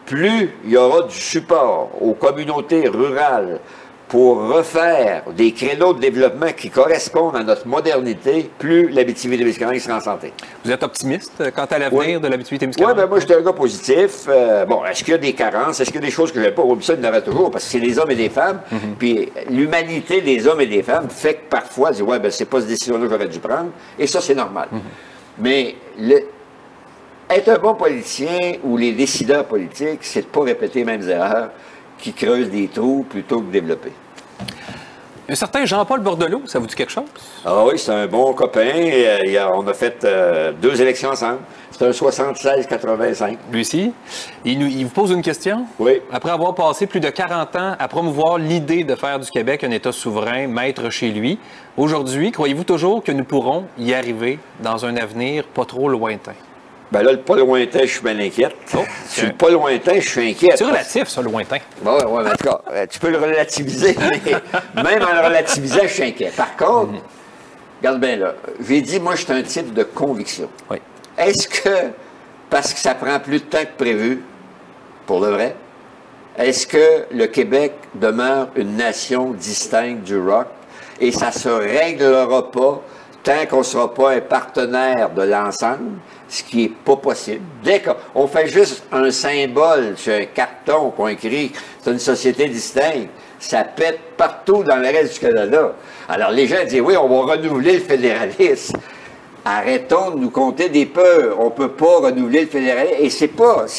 Plus il y aura du support aux communautés rurales pour refaire des créneaux de développement qui correspondent à notre modernité, plus l'Abitibi-Témiscamingue sera en santé. Vous êtes optimiste quant à l'avenir de l'Abitibi-Témiscamingue? Oui, bien moi, je suis un gars positif. Bon, est-ce qu'il y a des carences? Est-ce qu'il y a des choses que je n'ai pas? Oui, ça, il y en aura toujours, parce que c'est des hommes et des femmes. Puis l'humanité des hommes et des femmes fait que parfois, ils disent, ouais, ben c'est pas cette décision-là que j'aurais dû prendre. Et ça, c'est normal. Mais être un bon politicien ou les décideurs politiques, c'est de ne pas répéter les mêmes erreurs qui creusent des trous plutôt que de développer. Un certain Jean-Paul Bordelot, ça vous dit quelque chose? Ah oui, c'est un bon copain. On a fait 2 élections ensemble. C'est un 76-85. Lui aussi. Il vous pose une question? Oui. Après avoir passé plus de 40 ans à promouvoir l'idée de faire du Québec un État souverain, maître chez lui, aujourd'hui, croyez-vous toujours que nous pourrons y arriver dans un avenir pas trop lointain? Ben là, le pas lointain, je suis bien inquiète. Sur le pas lointain, je suis inquiète. C'est relatif, ça, lointain. Oui, mais en tout cas, tu peux le relativiser, mais même en le relativisant, je suis inquiet. Par contre, regarde bien là, j'ai dit, moi, je suis un type de conviction. Oui. Est-ce que, parce que ça prend plus de temps que prévu, pour le vrai, est-ce que le Québec demeure une nation distincte du rock et ça se réglera pas tant qu'on ne sera pas un partenaire de l'ensemble, ce qui n'est pas possible. Dès qu'on fait juste un symbole sur un carton qu'on écrit « c'est une société distincte », ça pète partout dans le reste du Canada. Alors les gens disent « oui, on va renouveler le fédéralisme ». Arrêtons de nous compter des peurs. On ne peut pas renouveler le fédéralisme. Et c'est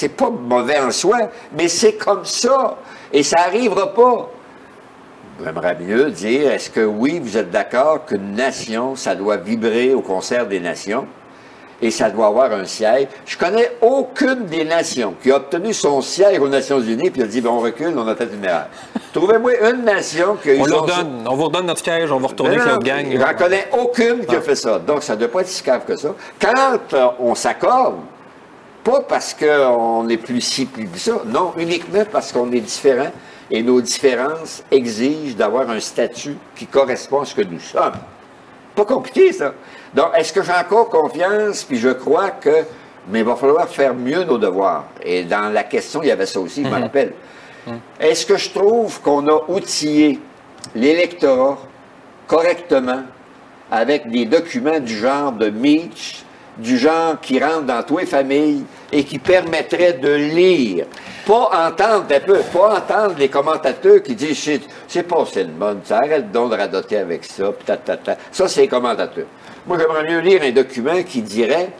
pas mauvais en soi, mais c'est comme ça. Et ça n'arrivera pas. J'aimerais mieux dire, est-ce que oui, vous êtes d'accord qu'une nation, ça doit vibrer au concert des nations et ça doit avoir un siège? Je connais aucune des nations qui a obtenu son siège aux Nations Unies puis a dit, on recule, on a fait une erreur. Trouvez-moi une nation qui a eu on vous redonne notre siège, on va retourner avec notre gang. J'en connais aucune qui a fait ça. Donc, ça ne doit pas être si cave que ça. Quand on s'accorde, pas parce qu'on est plus ci, plus ça, non, uniquement parce qu'on est différents. Et nos différences exigent d'avoir un statut qui correspond à ce que nous sommes. Pas compliqué, ça. Donc, est-ce que j'ai encore confiance? Puis je crois que... Mais il va falloir faire mieux nos devoirs. Et dans la question, il y avait ça aussi, je me rappelle. Est-ce que je trouve qu'on a outillé l'électorat correctement avec des documents du genre de Meach, du genre qui rentrent dans toutes les familles et qui permettraient de lire, pas entendre les commentateurs qui disent c'est pas une bonne, ça arrête donc de radoter avec ça, ça c'est les commentateurs. Moi j'aimerais mieux lire un document qui dirait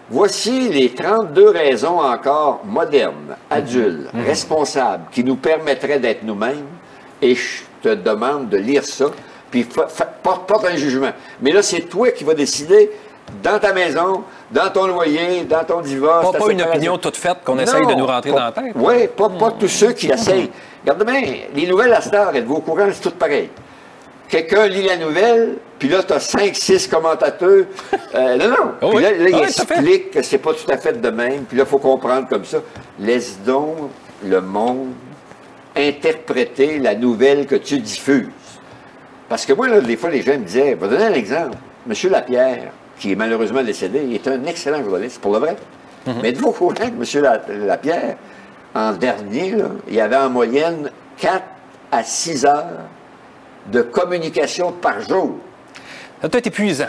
voici les 32 raisons encore modernes, adultes, responsables, qui nous permettraient d'être nous-mêmes, et je te demande de lire ça, puis porte un jugement. Mais là c'est toi qui vas décider dans ta maison, dans ton loyer, dans ton divorce. Pas une opinion toute faite qu'on essaye de nous rentrer dans la tête. Oui, pas tous ceux qui essayent. Regarde bien, les nouvelles à Star, êtes-vous au courant, c'est tout pareil. Quelqu'un lit la nouvelle, puis là, tu as 5-6 commentateurs. Non. Puis là, il explique que c'est pas tout à fait de même, puis là, il faut comprendre comme ça. Laisse donc le monde interpréter la nouvelle que tu diffuses. Parce que moi, là, des fois, les gens me disaient, je vais donner un exemple. Monsieur Lapierre, qui est malheureusement décédé, il était un excellent journaliste, pour le vrai. Mais êtes-vous au courant que M. Lapierre, en dernier, là, il y avait en moyenne 4 à 6 heures de communication par jour. Ça doit être épuisant.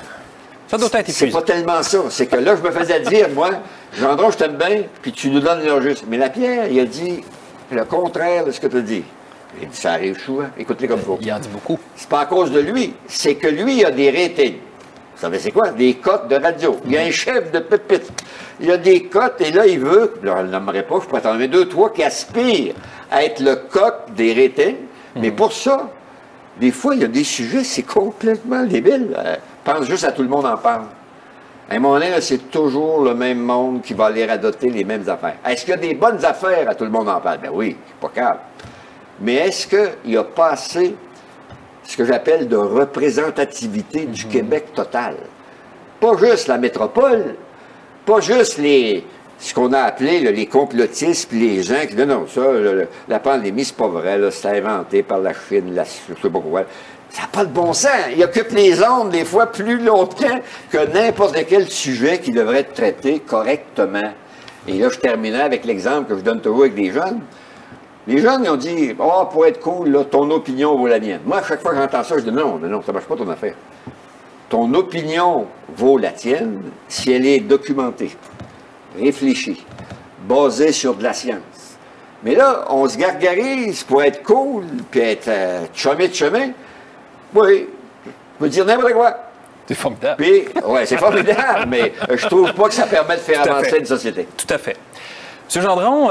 Ça doit être épuisant. C'est pas tellement ça. C'est que là, je me faisais dire, moi, Gendron, je t'aime bien, puis tu nous donnes l'heure juste. Mais Lapierre, il a dit le contraire de ce que tu dis. Il dit, ça arrive souvent. Écoute-les comme ça. Il en dit beaucoup. C'est pas à cause de lui. C'est que lui, il a des ratings. Vous savez, c'est quoi? Des cotes de radio. Il y a un chef de pupitre. Il y a des cotes, et là, il veut, là, je ne le nommerai pas, je pourrais t'en nommer 2, 3 qui aspirent à être le coq des ratings. Mais pour ça, des fois, il y a des sujets, c'est complètement débile. Pense juste à tout le monde en parle. À un moment donné, là, c'est toujours le même monde qui va aller radoter les mêmes affaires. Est-ce qu'il y a des bonnes affaires à tout le monde en parle? Ben oui, c'est pas grave. Mais est-ce qu'il n'y a pas assez ce que j'appelle de représentativité du Québec total? Pas juste la métropole, pas juste ce qu'on a appelé là, les complotistes, puis les gens qui disent non, ça, la pandémie, c'est pas vrai, c'est inventé par la Chine, je sais pas quoi. Ça n'a pas de bon sens. Il occupe les ondes, des fois, plus longtemps que n'importe quel sujet qui devrait être traité correctement. Et là, je terminais avec l'exemple que je donne toujours avec des jeunes. Les jeunes, ils ont dit, « Oh, pour être cool, là, ton opinion vaut la mienne. » Moi, à chaque fois que j'entends ça, je dis, « Non, non, ça ne marche pas ton affaire. Ton opinion vaut la tienne si elle est documentée, réfléchie, basée sur de la science. » Mais là, on se gargarise pour être cool, puis être chumé de chemin. Oui, je peux dire n'importe quoi. C'est formidable. Puis, oui, c'est formidable, mais je trouve pas que ça permet de faire avancer une société. Tout à fait. M. Gendron,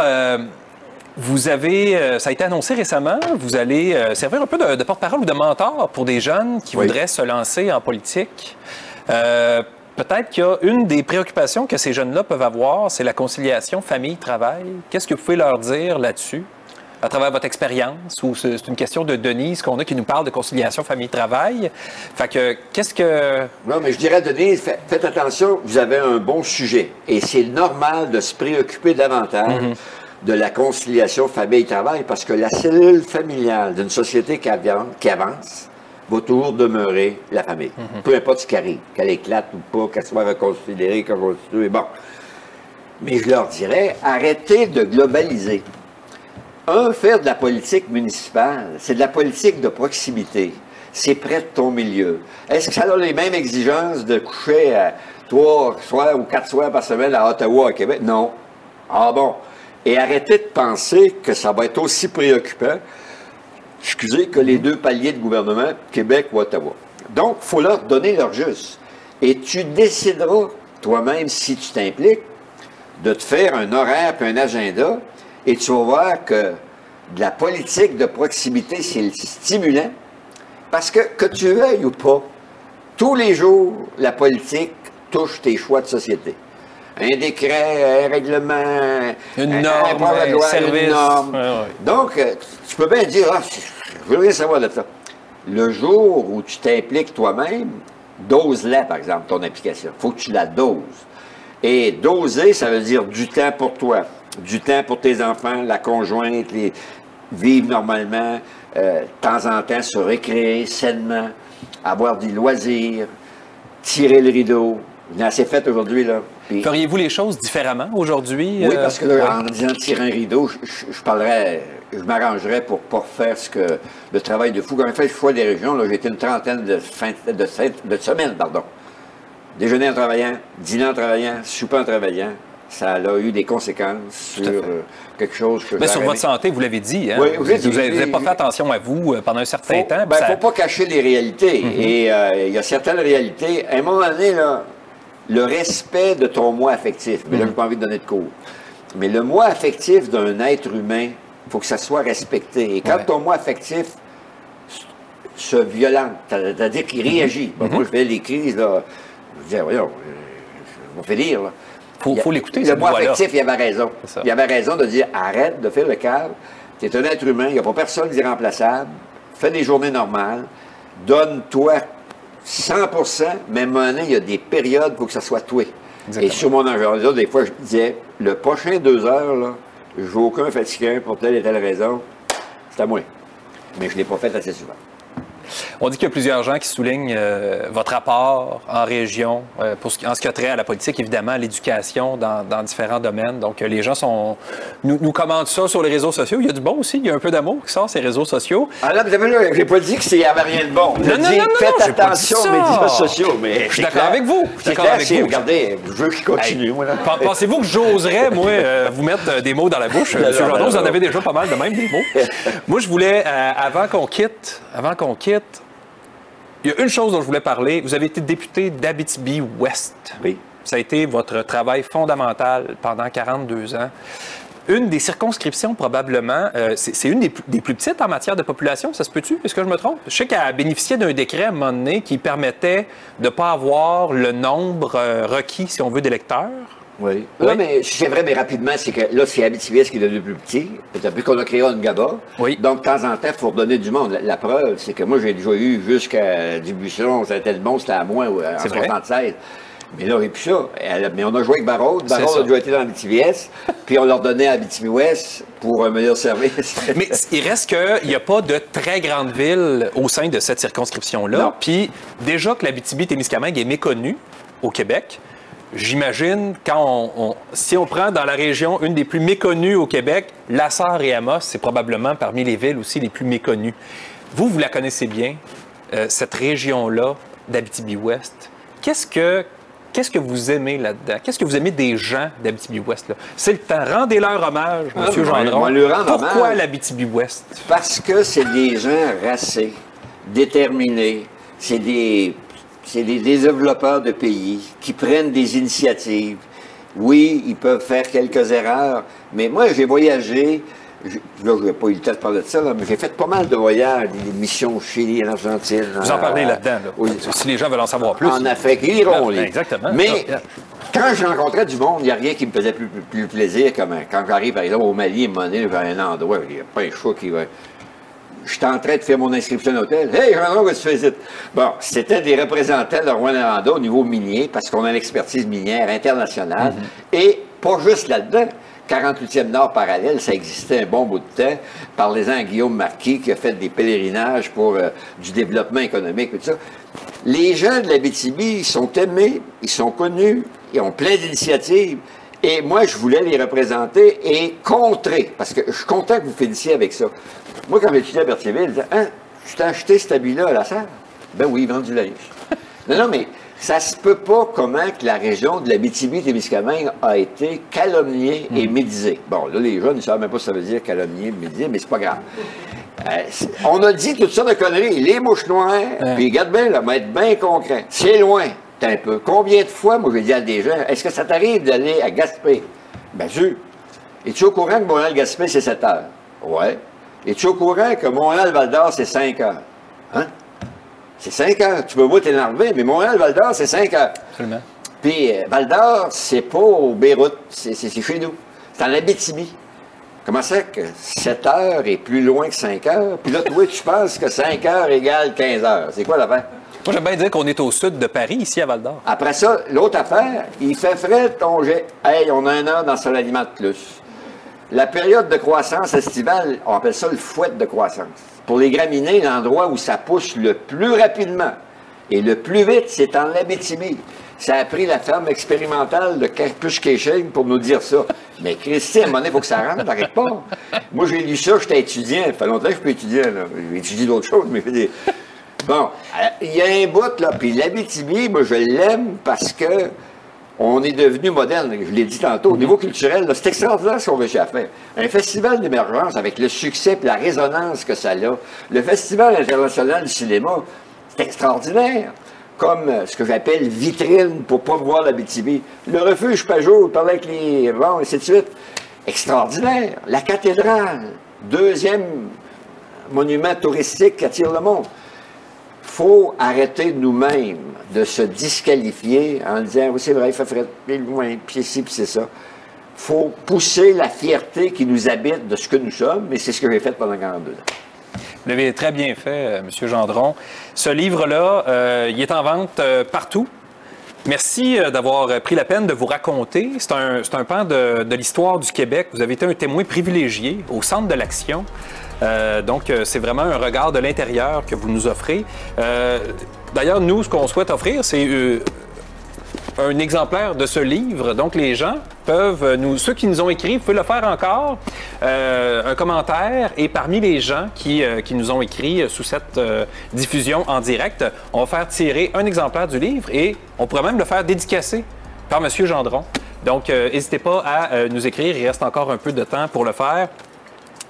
vous avez, ça a été annoncé récemment, vous allez servir un peu de porte-parole ou de mentor pour des jeunes qui voudraient se lancer en politique. Peut-être qu'il y a une des préoccupations que ces jeunes-là peuvent avoir, c'est la conciliation famille-travail. Qu'est-ce que vous pouvez leur dire là-dessus, à travers votre expérience, ou c'est une question de Denise qu'on a qui nous parle de conciliation famille-travail? Fait que, qu'est-ce que... Non, mais je dirais, Denise, faites attention, vous avez un bon sujet. Et c'est normal de se préoccuper davantage de la conciliation famille-travail, parce que la cellule familiale d'une société qui avance va toujours demeurer la famille. Peu importe ce qui arrive, qu'elle éclate ou pas, qu'elle soit reconsidérée, reconstituée, bon. Mais je leur dirais, arrêtez de globaliser. Faire de la politique municipale, c'est de la politique de proximité. C'est près de ton milieu. Est-ce que ça a les mêmes exigences de coucher à 3 soirs ou 4 soirs par semaine à Ottawa, à Québec? Non. Ah bon. Et arrêtez de penser que ça va être aussi préoccupant, excusez, que les 2 paliers de gouvernement, Québec ou Ottawa. Donc, il faut leur donner leur juste. Et tu décideras toi-même, si tu t'impliques, de te faire un horaire et un agenda. Et tu vas voir que de la politique de proximité, c'est stimulant. Parce que tu veuilles ou pas, tous les jours, la politique touche tes choix de société. Un décret, un règlement, une norme, un service. Une norme. Ouais. Donc, tu peux bien dire, je veux rien savoir de ça. Le jour où tu t'impliques toi-même, dose-la, par exemple, ton implication. Il faut que tu la doses. Et doser, ça veut dire du temps pour toi. Du temps pour tes enfants, la conjointe, vivre normalement, de temps en temps se récréer sainement, avoir des loisirs, tirer le rideau. Il y en a assez fait aujourd'hui, là. Puis, feriez-vous les choses différemment aujourd'hui? Oui, parce que là, en disant tirer un rideau, je m'arrangerais pour pas faire le travail de fou. Quand j'ai fait le choix des régions, là, j'ai été une trentaine de semaines, pardon. Déjeuner en travaillant, dîner en travaillant, souper en travaillant. Ça a eu des conséquences sur quelque chose que mais sur votre santé, vous l'avez dit, hein? Oui, vous n'avez pas fait attention à vous pendant un certain temps. Il ne faut pas cacher les réalités. Et il y a certaines réalités. À un moment donné, là, le respect de ton moi affectif, mais là, je n'ai pas envie de donner de cours. Mais le moi affectif d'un être humain, il faut que ça soit respecté. Et quand ton moi affectif se violente, c'est-à-dire qu'il réagit. Moi, je fais les crises, là, je dis, voyons, on fait lire, là. Il faut l'écouter. Le moi affectif, il avait raison. Il avait raison de dire, arrête de faire le câble. Tu es un être humain, il n'y a pas personne d'irremplaçable. Fais des journées normales. Donne-toi 100%, mais à un moment donné, il y a des périodes pour que ça soit toi. Exactement. Et sur mon agenda, des fois, je disais, le prochain 2 heures, là, je ne veux aucun fatigant pour telle et telle raison. C'est à moi. Mais je ne l'ai pas fait assez souvent. On dit qu'il y a plusieurs gens qui soulignent votre apport en région, en ce qui a trait à la politique, évidemment, à l'éducation dans différents domaines. Donc, les gens nous commentent ça sur les réseaux sociaux. Il y a du bon aussi, il y a un peu d'amour qui sort sur les réseaux sociaux. Ah là, j'ai pas dit qu'il n'y avait rien de bon. Faites attention aux médias sociaux. Mais je suis d'accord avec vous. Regardez, je veux qu'il continue. Pensez-vous que j'oserais, moi, vous mettre des mots dans la bouche? M. Gendron, vous en avez déjà pas mal de même, des mots. Moi, je voulais, avant qu'on quitte, il y a une chose dont je voulais parler. Vous avez été député d'Abitibi-Ouest. Oui. Ça a été votre travail fondamental pendant 42 ans. Une des circonscriptions, probablement, c'est une des plus petites en matière de population, ça se peut-tu? Est-ce que je me trompe? Je sais qu'elle a bénéficié d'un décret à un moment donné qui permettait de ne pas avoir le nombre requis, si on veut, d'électeurs. Oui. Oui, mais c'est vrai, mais rapidement, c'est que là, c'est Abitibi-Ouest qui est devenu plus petit. Depuis qu'on a créé Ongaba. Oui. Donc, de temps en temps, il faut redonner du monde. La preuve, c'est que moi, j'ai déjà eu jusqu'à Dubuisson, c'était le bon, c'était à moi, en 76. Mais là, il n'y a plus ça. Mais on a joué avec Barraud. Barraud a déjà été dans Abitibi-Ouest, puis on leur donnait à Abitibi-Ouest pour un meilleur service. Mais il reste qu'il n'y a pas de très grande ville au sein de cette circonscription-là. Puis déjà que l'Abitibi-Témiscamingue est méconnue au Québec, j'imagine, si on prend dans la région une des plus méconnues au Québec, La Sarre et Amos, c'est probablement parmi les villes aussi les plus méconnues. Vous la connaissez bien, cette région-là d'Abitibi-Ouest. Qu'est-ce que vous aimez là-dedans? Qu'est-ce que vous aimez des gens d'Abitibi-Ouest? C'est le temps. Rendez-leur hommage, M. Gendron. Pourquoi l'Abitibi-Ouest? Parce que c'est des gens racés, déterminés. C'est des développeurs de pays qui prennent des initiatives. Oui, ils peuvent faire quelques erreurs, mais moi, j'ai voyagé. Là, je n'ai pas eu le temps de parler de ça, là, mais j'ai fait pas mal de voyages, des missions au Chili, en Argentine. Vous en parlez là-dedans, là. Oui. Si les gens veulent en savoir plus. En Afrique, ils iront lire. Exactement. Mais quand je rencontrais du monde, il n'y a rien qui me faisait plus plaisir. Comme quand j'arrive, par exemple, au Mali, à un moment donné, vers un endroit, il n'y a pas un choix qui va... Je suis en train de faire mon inscription à l'hôtel. Hey, Gendron, qu'est-ce que tu fais ici? Bon, c'était des représentants de Rwanda au niveau minier, parce qu'on a l'expertise minière internationale. Et pas juste là-dedans. 48e Nord parallèle, ça existait un bon bout de temps. Parlez-en à Guillaume Marquis, qui a fait des pèlerinages pour du développement économique et tout ça. Les gens de l'Abitibi, ils sont aimés, ils sont connus, ils ont plein d'initiatives. Et moi, je voulais les représenter et contrer, parce que je suis content que vous finissiez avec ça. Moi, quand j'étudiais à Berthierville, je disais, hein, tu t'es acheté cet habit-là à La Sarre? Ben oui, ils vendent du linge. Non, mais ça se peut pas comment que la région de l'Abitibi-Témiscamingue a été calomniée et médisée. Bon, là, les jeunes ne savent même pas ce que ça veut dire, calomnier, médisé, mais c'est pas grave. On a dit toutes sortes de conneries. Les mouches noires, puis regarde bien, là, mais être bien concret. C'est loin, un peu. Combien de fois, moi, j'ai dit à des gens, est-ce que ça t'arrive d'aller à Gaspé? Bien sûr. Es-tu au courant que Montréal-Gaspé, c'est 7 heures? Ouais. Es-tu au courant que Montréal-Val-d'Or, c'est 5 heures? Hein? C'est 5 heures. Tu peux pas t'énerver, mais Montréal-Val-d'Or, c'est 5 heures. Absolument. Puis Val-d'Or, c'est pas au Beyrouth, c'est chez nous. C'est en Abitibi. Comment ça que 7 heures est plus loin que 5 heures? Puis là, toi, tu penses que 5 heures égale 15 heures. C'est quoi l'affaire? Moi, j'aime bien dire qu'on est au sud de Paris, ici à Val-d'Or. Après ça, l'autre affaire, il fait frais ton jet. Hey, on a 1 heure dans l'aliment de plus. La période de croissance estivale, on appelle ça le fouet de croissance. Pour les graminées, l'endroit où ça pousse le plus rapidement et le plus vite, c'est en Abitibi. Ça a pris la ferme expérimentale de Carpuche-Kéching pour nous dire ça. Mais Christy, à un moment donné, il faut que ça rentre, t'arrêtes pas. Moi, j'ai lu ça, j'étais étudiant. Ça fait longtemps que je peux étudier. J'ai étudié d'autres choses, mais des... Bon, il y a un bout, là. Puis l'Abitibi, moi, je l'aime parce que on est devenu moderne, je l'ai dit tantôt. Au niveau culturel, c'est extraordinaire ce qu'on réussit à faire. Un festival d'émergence avec le succès et la résonance que ça a. Le Festival international du cinéma, c'est extraordinaire. Comme ce que j'appelle vitrine pour pas voir l'Abitibi. Le refuge Pajot, parler avec les... Bon, et ainsi de suite. Extraordinaire. La cathédrale, 2e monument touristique qui attire le monde. Faut arrêter nous-mêmes de se disqualifier en disant « Oui, c'est vrai, il fait frais, puis loin, puis ci, puis c'est ça. » Faut pousser la fierté qui nous habite de ce que nous sommes, et c'est ce que j'ai fait pendant 42 ans. Vous l'avez très bien fait, M. Gendron. Ce livre-là, il est en vente partout. Merci d'avoir pris la peine de vous raconter. C'est un pan de l'histoire du Québec. Vous avez été un témoin privilégié au centre de l'action. Donc, c'est vraiment un regard de l'intérieur que vous nous offrez. D'ailleurs, nous, ce qu'on souhaite offrir, c'est un exemplaire de ce livre. Donc, les gens peuvent ceux qui nous ont écrit, vous pouvez le faire encore, un commentaire. Et parmi les gens qui nous ont écrit sous cette diffusion en direct, on va faire tirer un exemplaire du livre et on pourrait même le faire dédicacer par M. Gendron. Donc, n'hésitez pas à nous écrire. Il reste encore un peu de temps pour le faire.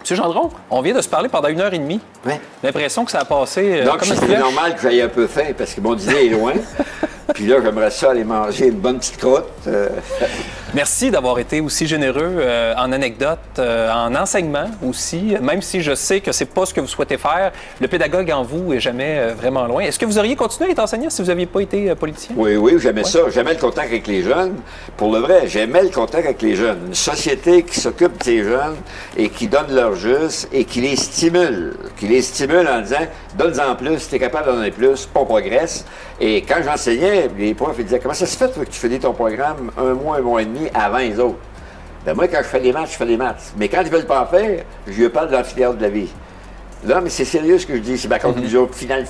M. Gendron, on vient de se parler pendant 1h30. Oui. L'impression que ça a passé donc, c'est normal que j'aille un peu faim parce que mon dîner est loin. Puis là, j'aimerais ça aller manger une bonne petite croûte. Merci d'avoir été aussi généreux en anecdotes, en enseignement aussi, même si je sais que c'est pas ce que vous souhaitez faire. Le pédagogue en vous est jamais vraiment loin. Est-ce que vous auriez continué à être enseignant si vous n'aviez pas été politicien? Oui, j'aimais ça. J'aimais le contact avec les jeunes. Pour le vrai, j'aimais le contact avec les jeunes. Une société qui s'occupe de ces jeunes et qui donne leur juste et qui les stimule. Qui les stimule en disant, donne-en plus, si tu es capable d'en donner plus, on progresse. Et quand j'enseignais, les profs ils disaient, comment ça se fait toi, que tu finis ton programme un mois et demi avant les autres? Ben moi, quand je fais des maths, je fais des maths. Mais quand ils ne veulent pas en faire, je lui parle de l'amphithéâtre de la vie. Là, mais c'est sérieux ce que je dis, c'est ma conclusion finale.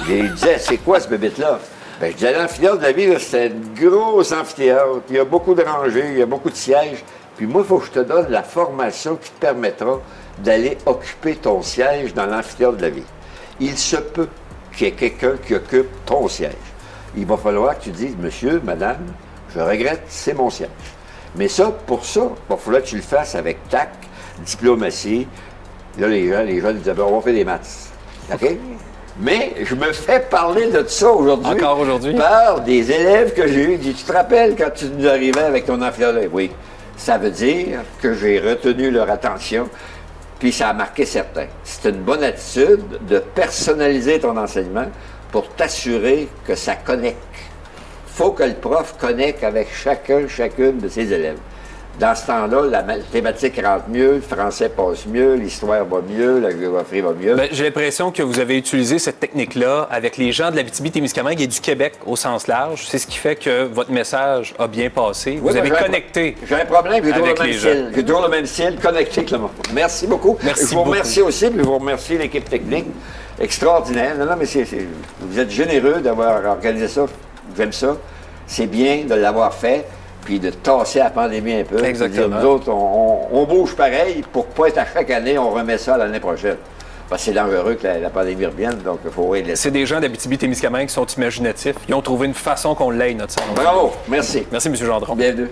Je lui disais, c'est quoi ce bébête-là? Ben, je disais, l'amphithéâtre de la vie, c'est un gros amphithéâtre. Il y a beaucoup de rangées, il y a beaucoup de sièges. Puis moi, il faut que je te donne la formation qui te permettra d'aller occuper ton siège dans l'amphithéâtre de la vie. Il se peut qu'il y ait quelqu'un qui occupe ton siège. Il va falloir que tu dises, monsieur, madame, je regrette, c'est mon siège. Mais ça, pour ça, il va falloir que tu le fasses avec tact, diplomatie. Là, les jeunes disaient, ben, on va faire des maths. OK? Mais je me fais parler de ça aujourd'hui. Encore aujourd'hui? Par des élèves que j'ai eus. Tu te rappelles quand tu nous arrivais avec ton amphithéâtre? Oui. Ça veut dire que j'ai retenu leur attention. Puis ça a marqué certains. C'est une bonne attitude de personnaliser ton enseignement pour t'assurer que ça connecte. Il faut que le prof connecte avec chacune de ses élèves. Dans ce temps-là, la mathématique rentre mieux, le français passe mieux, l'histoire va mieux, la géographie va mieux. Bien, j'ai l'impression que vous avez utilisé cette technique-là avec les gens de l'Abitibi-Témiscamingue et du Québec au sens large. C'est ce qui fait que votre message a bien passé. Vous avez connecté. J'ai un problème, j'ai toujours le même style, connecté avec le monde. Merci beaucoup. Merci je vous remercie aussi, puis je vous remercie l'équipe technique. Extraordinaire. Non, mais vous êtes généreux d'avoir organisé ça. J'aime ça. C'est bien de l'avoir fait. Puis de tasser la pandémie un peu. Exactement. Nous autres, on bouge pareil pour pas être à chaque année, on remet ça l'année prochaine. Parce que c'est dangereux que la pandémie revienne, donc il faut laisser. C'est des gens d'Abitibi-Témiscamingue qui sont imaginatifs. Ils ont trouvé une façon qu'on l'aille, notre salon. Bravo, merci. Merci, M. Gendron. Bienvenue.